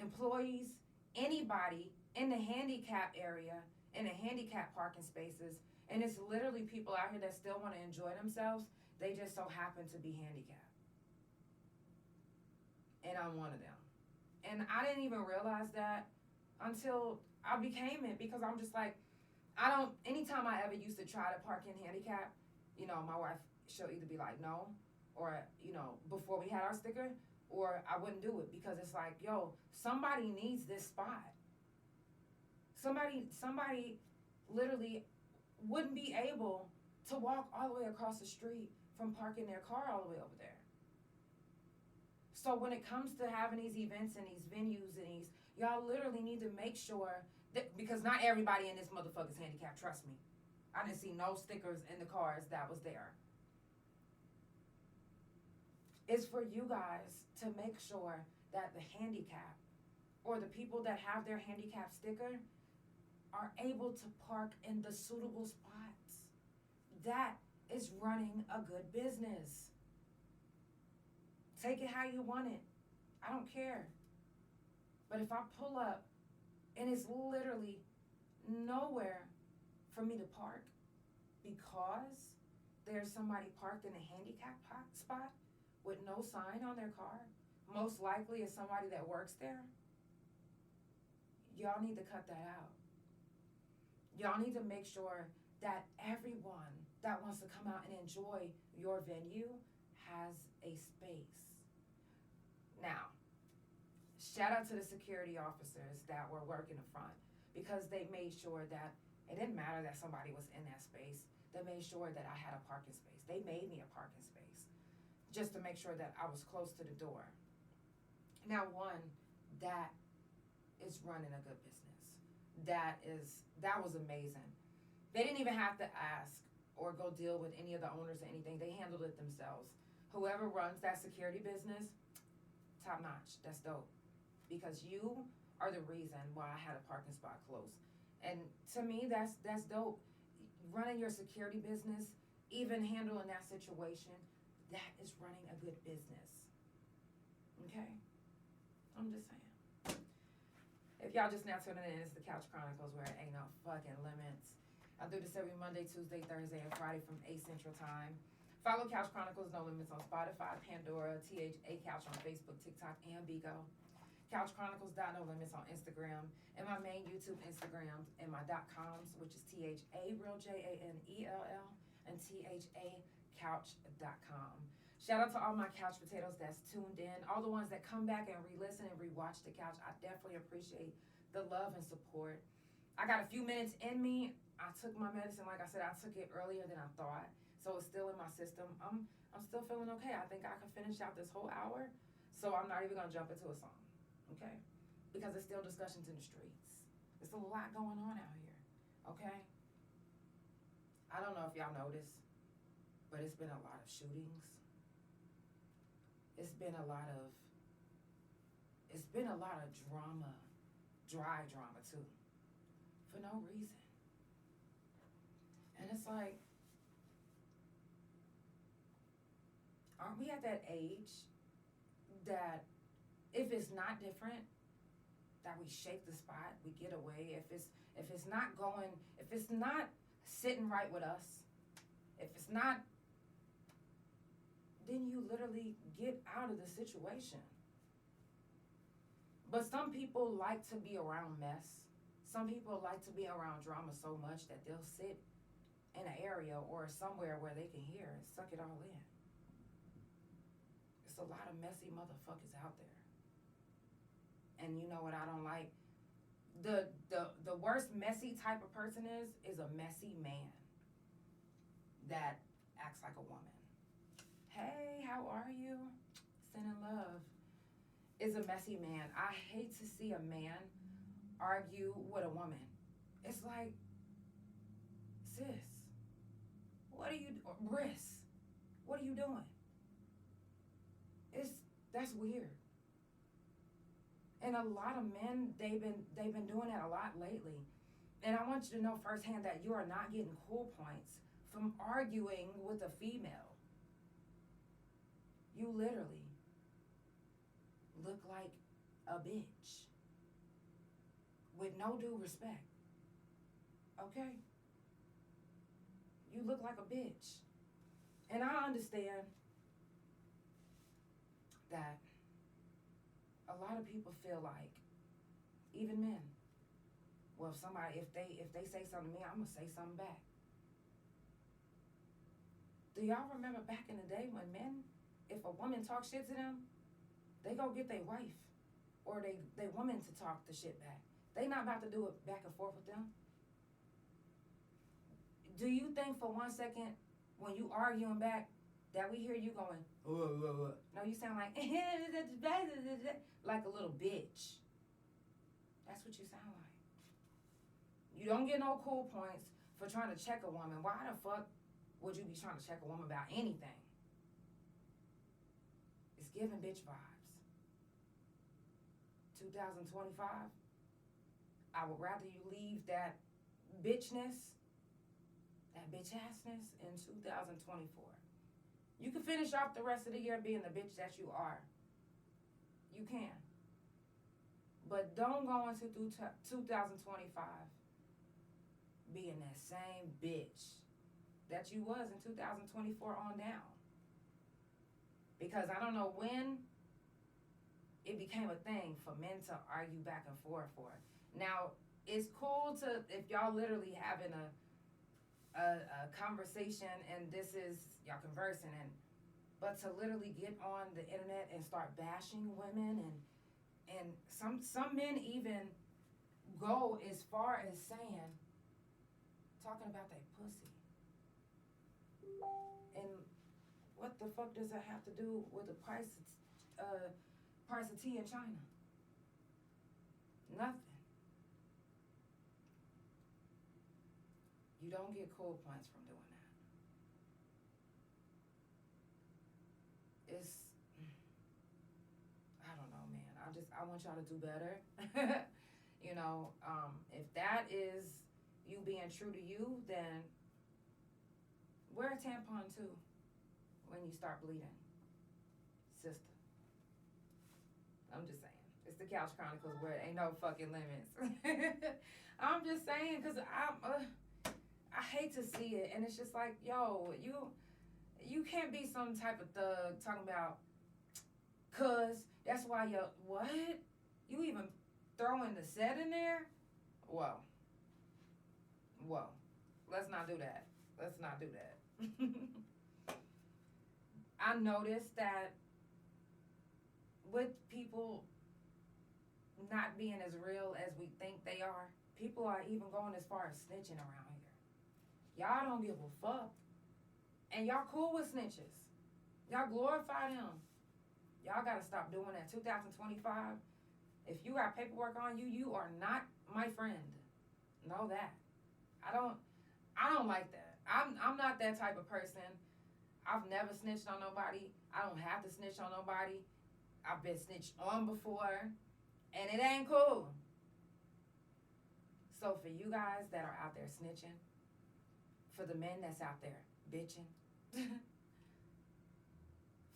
employees, anybody in the handicap area, in the handicap parking spaces, and it's literally people out here that still want to enjoy themselves, they just so happen to be handicapped. And I'm one of them. And I didn't even realize that until I became it, because I'm just like, anytime I ever used to try to park in handicap, you know, my wife, she'll either be like, no, or, you know, before we had our sticker, or I wouldn't do it, because it's like, yo, somebody needs this spot. Somebody literally wouldn't be able to walk all the way across the street from parking their car all the way over there. So when it comes to having these events and these venues and these, y'all literally need to make sure that, because not everybody in this motherfucker's handicapped, trust me. I didn't see no stickers in the cars that was there. It's for you guys to make sure that the handicap or the people that have their handicap sticker are able to park in the suitable spots. That is running a good business. Take it how you want it. I don't care. But if I pull up and it's literally nowhere for me to park because there's somebody parked in a handicap spot with no sign on their car, most likely it's somebody that works there, y'all need to cut that out. Y'all need to make sure that everyone that wants to come out and enjoy your venue has a space. Now, shout out to the security officers that were working the front because they made sure that it didn't matter that somebody was in that space. They made sure that I had a parking space. They made me a parking space just to make sure that I was close to the door. Now, one, that is running a good business. That was amazing. They didn't even have to ask or go deal with any of the owners or anything. They handled it themselves. Whoever runs that security business, top notch. That's dope. Because you are the reason why I had a parking spot close. And to me, that's dope. Running your security business, even handling that situation, that is running a good business. Okay? I'm just saying. If y'all just now tuning in, it's the Couch Chronicles where it ain't no fucking limits. I do this every Monday, Tuesday, Thursday, and Friday from 8 Central Time. Follow Couch Chronicles No Limits on Spotify, Pandora, THA Couch on Facebook, TikTok, and Bigo. Couch Chronicles No Limits on Instagram, and my main YouTube Instagrams, and my .coms, which is THA Real JANELL and THA Couch.com. Shout out to all my couch potatoes that's tuned in, all the ones that come back and re-listen and re-watch the couch. I definitely appreciate the love and support. I got a few minutes in me. I took my medicine, like I said, I took it earlier than I thought, so it's still in my system. I'm still feeling okay. I think I can finish out this whole hour, so I'm not even gonna jump into a song, okay? Because it's still discussions in the streets. There's a lot going on out here, okay? I don't know if y'all noticed, but it's been a lot of shootings. It's been a lot of drama, dry drama too, for no reason. And it's like, aren't we at that age that if it's not different, that we shake the spot, we get away. If it's not sitting right with us, if it's not, then you literally get out of the situation. But some people like to be around mess. Some people like to be around drama so much that they'll sit in an area or somewhere where they can hear and suck it all in. There's a lot of messy motherfuckers out there. And you know what I don't like? The worst messy type of person is a messy man that acts like a woman. Hey, how are you? Sending love. Is a messy man. I hate to see a man argue with a woman. It's like, sis, Briss, what are you doing? That's weird. And a lot of men, they've been doing that a lot lately. And I want you to know firsthand that you are not getting cool points from arguing with a female. You literally look like a bitch. With no due respect. Okay? You look like a bitch. And I understand that a lot of people feel like, even men, well, if they say something to me, I'm gonna say something back. Do y'all remember back in the day when men, if a woman talks shit to them, they go get their wife or they woman to talk the shit back. They not about to do it back and forth with them. Do you think for 1 second when you arguing back that we hear you going, no, you sound like, like a little bitch. That's what you sound like. You don't get no cool points for trying to check a woman. Why the fuck would you be trying to check a woman about anything? It's giving bitch vibes. 2025, I would rather you leave that bitchness, that bitch-assness in 2024. You can finish off the rest of the year being the bitch that you are. You can. But don't go into 2025 being that same bitch that you was in 2024 on down. Because I don't know when it became a thing for men to argue back and forth for it. Now, it's cool to, if y'all literally having a conversation and this is, y'all conversing, but to literally get on the internet and start bashing women and some men even go as far as saying, talking about their pussy. And what the fuck does that have to do with the price of tea in China? Nothing. You don't get cool points from doing that. It's, I don't know, man. I want y'all to do better. You know, if that is you being true to you, then wear a tampon too when you start bleeding, sister. I'm just saying. It's the Couch Chronicles where it ain't no fucking limits. I'm just saying, because I hate to see it, and it's just like, yo, you can't be some type of thug talking about, cause that's why you're, what? You even throwing the set in there? Whoa. Let's not do that. Let's not do that. I noticed that with people not being as real as we think they are, people are even going as far as snitching around here. Y'all don't give a fuck. And y'all cool with snitches. Y'all glorify them. Y'all gotta stop doing that. 2025, if you got paperwork on you, you are not my friend. Know that. I don't like that. I'm not that type of person. I've never snitched on nobody. I don't have to snitch on nobody. I've been snitched on before, and it ain't cool. So for you guys that are out there snitching, for the men that's out there bitching,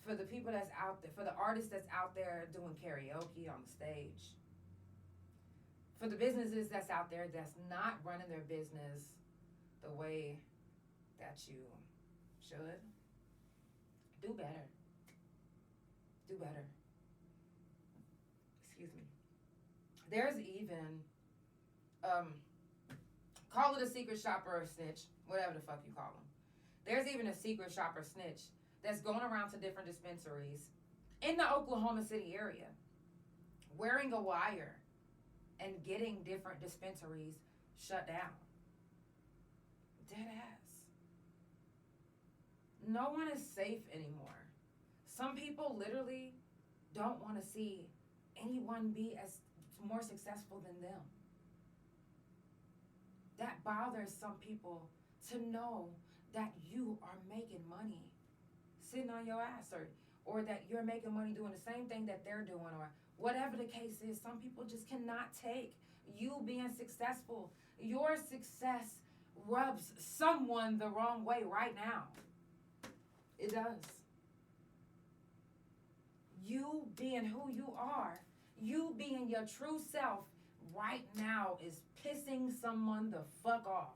for the people that's out there, for the artists that's out there doing karaoke on the stage, for the businesses that's out there that's not running their business the way that you should, do better. Do better. Excuse me. There's even, call it a secret shopper or snitch, whatever the fuck you call them. There's even a secret shopper snitch that's going around to different dispensaries in the Oklahoma City area, wearing a wire and getting different dispensaries shut down. Dead ass. No one is safe anymore. Some people literally don't want to see anyone be as more successful than them. That bothers some people to know that you are making money sitting on your ass, or that you're making money doing the same thing that they're doing, or whatever the case is. Some people just cannot take you being successful. Your success rubs someone the wrong way right now. It does. You being who you are, you being your true self right now is pissing someone the fuck off.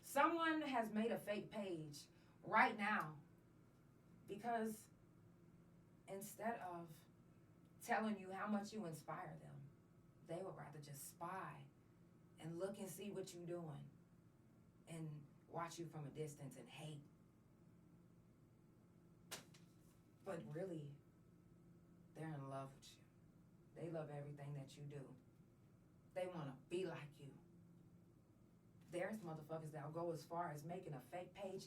Someone has made a fake page right now because instead of telling you how much you inspire them, they would rather just spy and look and see what you're doing and watch you from a distance and hate. But really, they're in love with you. They love everything that you do. They want to be like you. There's motherfuckers that'll go as far as making a fake page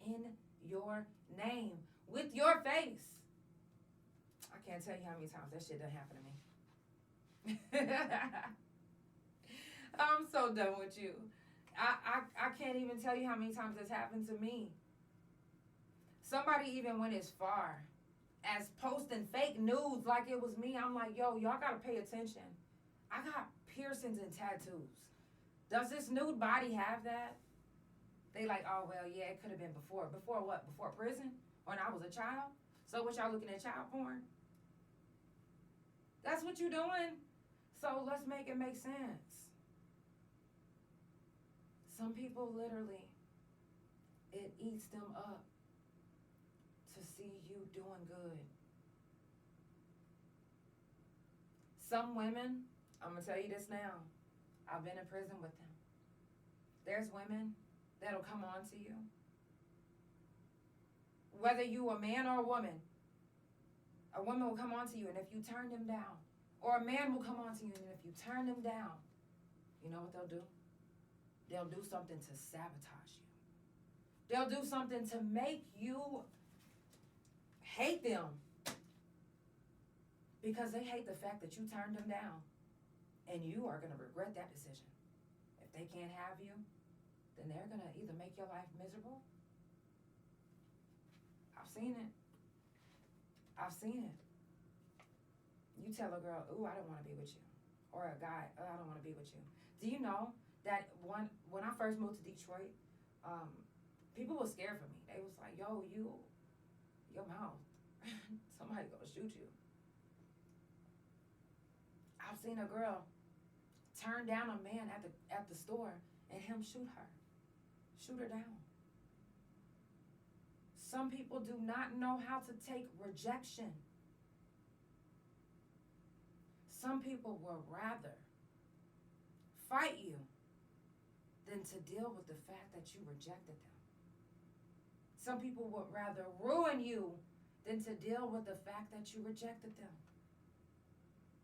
in your name with your face. I can't tell you how many times that shit done happen to me. I'm so done with you. I can't even tell you how many times this happened to me. Somebody even went as far as posting fake nudes like it was me. I'm like, yo, y'all gotta pay attention. I got piercings and tattoos. Does this nude body have that? They like, oh, well, yeah, it could have been before. Before what? Before prison? When I was a child? So what, y'all looking at child porn? That's what you're doing. So let's make it make sense. Some people literally, it eats them up to see you doing good. Some women, I'm going to tell you this now, I've been in prison with them. There's women that'll come on to you. Whether you a man or a woman will come on to you, and if you turn them down, or a man will come on to you, and if you turn them down, you know what they'll do? They'll do something to sabotage you. They'll do something to make you hate them. Because they hate the fact that you turned them down. And you are going to regret that decision. If they can't have you, then they're going to either make your life miserable. I've seen it. I've seen it. You tell a girl, ooh, I don't want to be with you. Or a guy, oh, I don't want to be with you. Do you know that when I first moved to Detroit, people were scared for me. They was like, yo, your mouth, somebody gonna shoot you. I've seen a girl turn down a man at the store and him shoot her down. Some people do not know how to take rejection. Some people will rather fight you than to deal with the fact that you rejected them. Some people would rather ruin you than to deal with the fact that you rejected them.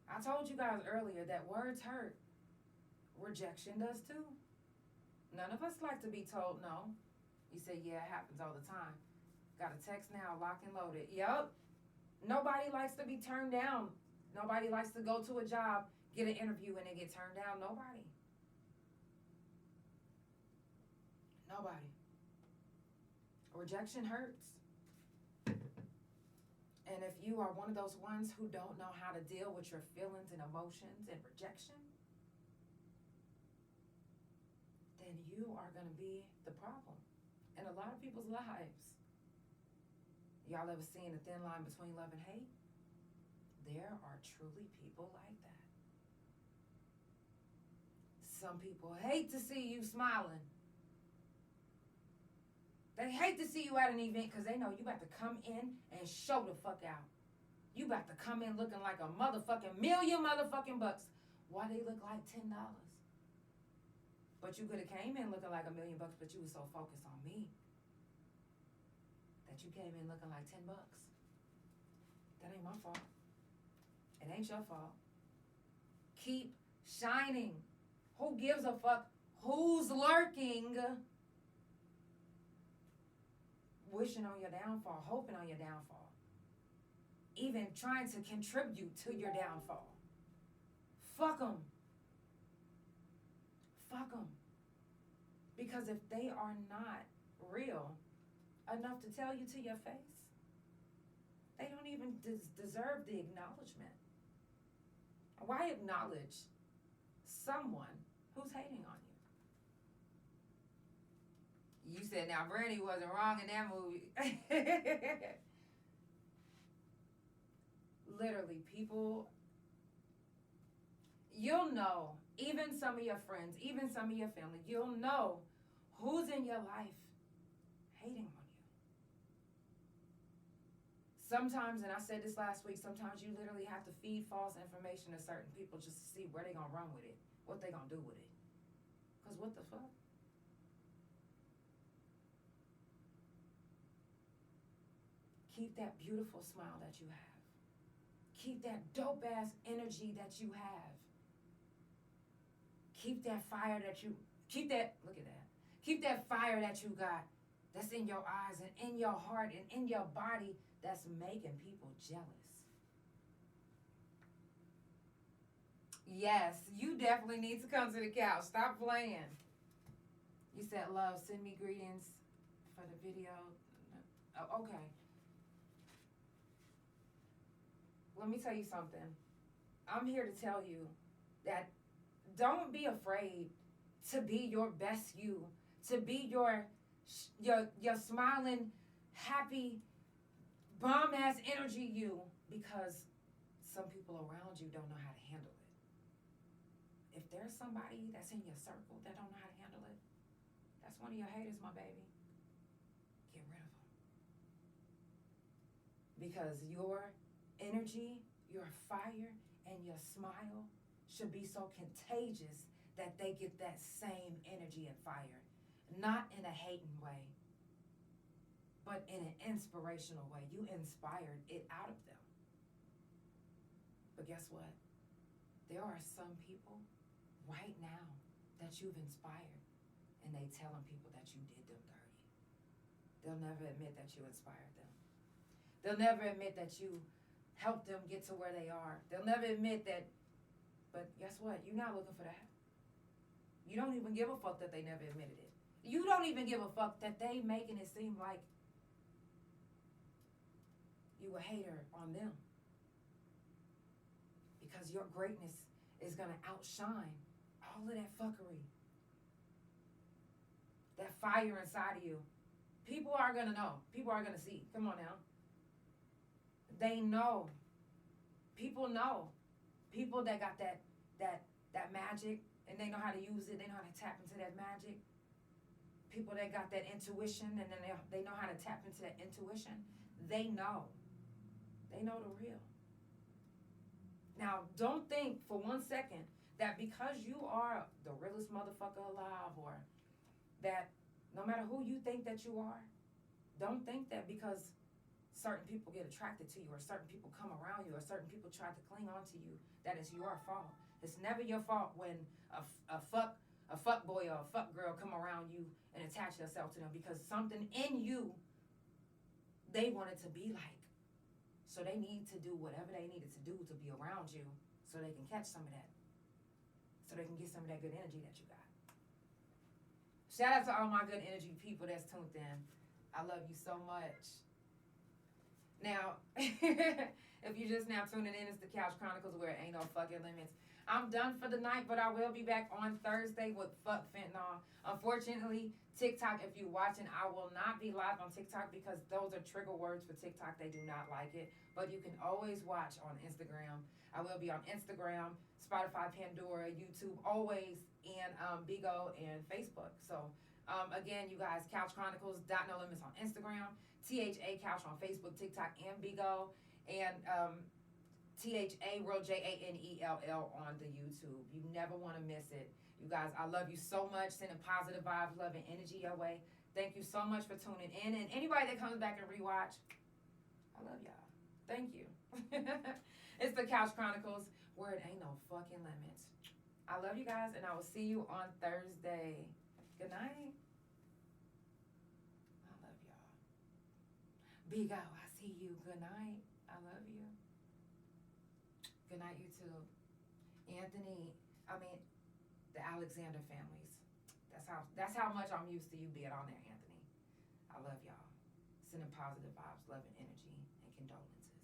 I told you guys earlier that words hurt. Rejection does too. None of us like to be told no. You say, yeah, it happens all the time. Got a text now, locked and loaded. Yup. Nobody likes to be turned down. Nobody likes to go to a job, get an interview, and then get turned down. Nobody. Nobody. Rejection hurts. And if you are one of those ones who don't know how to deal with your feelings and emotions and rejection, then you are going to be the problem in a lot of people's lives. Y'all ever seen a thin line between love and hate? There are truly people like that. Some people hate to see you smiling. They hate to see you at an event because they know you about to come in and show the fuck out. You about to come in looking like a motherfucking million motherfucking bucks. Why they look like $10? But you could have came in looking like $1 million, but you were so focused on me that you came in looking like $10. That ain't my fault. It ain't your fault. Keep shining. Who gives a fuck who's lurking? Wishing on your downfall, hoping on your downfall, even trying to contribute to your downfall. Fuck them. Fuck them. Because if they are not real enough to tell you to your face, they don't even deserve the acknowledgement. Why acknowledge someone who's hating on you? You said, now, Brandy wasn't wrong in that movie. Literally, people, you'll know, even some of your friends, even some of your family, you'll know who's in your life hating on you. Sometimes, and I said this last week, sometimes you literally have to feed false information to certain people just to see where they're going to run with it, what they're going to do with it. Because what the fuck? Keep that beautiful smile that you have. Keep that dope ass energy that you have. Keep that fire that you, keep that, look at that. Keep that fire that you got that's in your eyes and in your heart and in your body that's making people jealous. Yes, you definitely need to come to the couch. Stop playing. You said, love, send me greetings for the video. Oh, okay. Let me tell you something. I'm here to tell you that don't be afraid to be your best you, to be your smiling, happy, bomb-ass energy you, because some people around you don't know how to handle it. If there's somebody that's in your circle that don't know how to handle it, that's one of your haters, my baby. Get rid of them. Because your energy, your fire, and your smile should be so contagious that they get that same energy and fire. Not in a hating way, but in an inspirational way. You inspired it out of them. But guess what? There are some people right now that you've inspired, and they telling people that you did them dirty. They'll never admit that you inspired them. They'll never admit that you helped them get to where they are. They'll never admit that, but guess what? You're not looking for that. You don't even give a fuck that they never admitted it. You don't even give a fuck that they making it seem like you a hater on them. Because your greatness is going to outshine all of that fuckery. That fire inside of you. People are going to know. People are going to see. Come on now. They know. People know. People that got that magic and they know how to use it. They know how to tap into that magic. People that got that intuition and then they know how to tap into that intuition. They know. They know the real. Now, don't think for 1 second that because you are the realest motherfucker alive or that no matter who you think that you are, don't think that because certain people get attracted to you or certain people come around you or certain people try to cling on to you, that it's your fault. It's never your fault when a fuck boy or a fuck girl come around you and attach yourself to them because something in you they wanted to be like. So they need to do whatever they needed to do to be around you so they can catch some of that. So they can get some of that good energy that you got. Shout out to all my good energy people that's tuned in. I love you so much. Now, if you're just now tuning in, it's the Couch Chronicles where it ain't no fucking limits. I'm done for the night, but I will be back on Thursday with Fuck Fentanyl. Unfortunately, TikTok, if you're watching, I will not be live on TikTok because those are trigger words for TikTok. They do not like it. But you can always watch on Instagram. I will be on Instagram, Spotify, Pandora, YouTube, always, and Bigo and Facebook. So, again, you guys, Couch Chronicles, No Limits on Instagram, THA Couch on Facebook, TikTok, and Bigo, and THA World JANELL on the YouTube. You never want to miss it. You guys, I love you so much. Sending positive vibes, love, and energy your way. Thank you so much for tuning in. And anybody that comes back and rewatch, I love y'all. Thank you. It's the Couch Chronicles where it ain't no fucking limits. I love you guys, and I will see you on Thursday. Good night. I love y'all. Big O, I see you. Good night. I love you. Good night, you too. Anthony, the Alexander families. That's how much I'm used to you being on there, Anthony. I love y'all. Sending positive vibes, love, and energy, and condolences.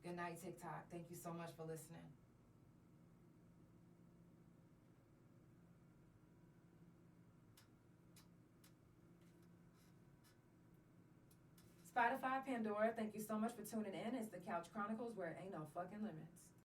Good night, TikTok. Thank you so much for listening. Spotify, Pandora, thank you so much for tuning in. It's the Couch Chronicles where it ain't no fucking limits.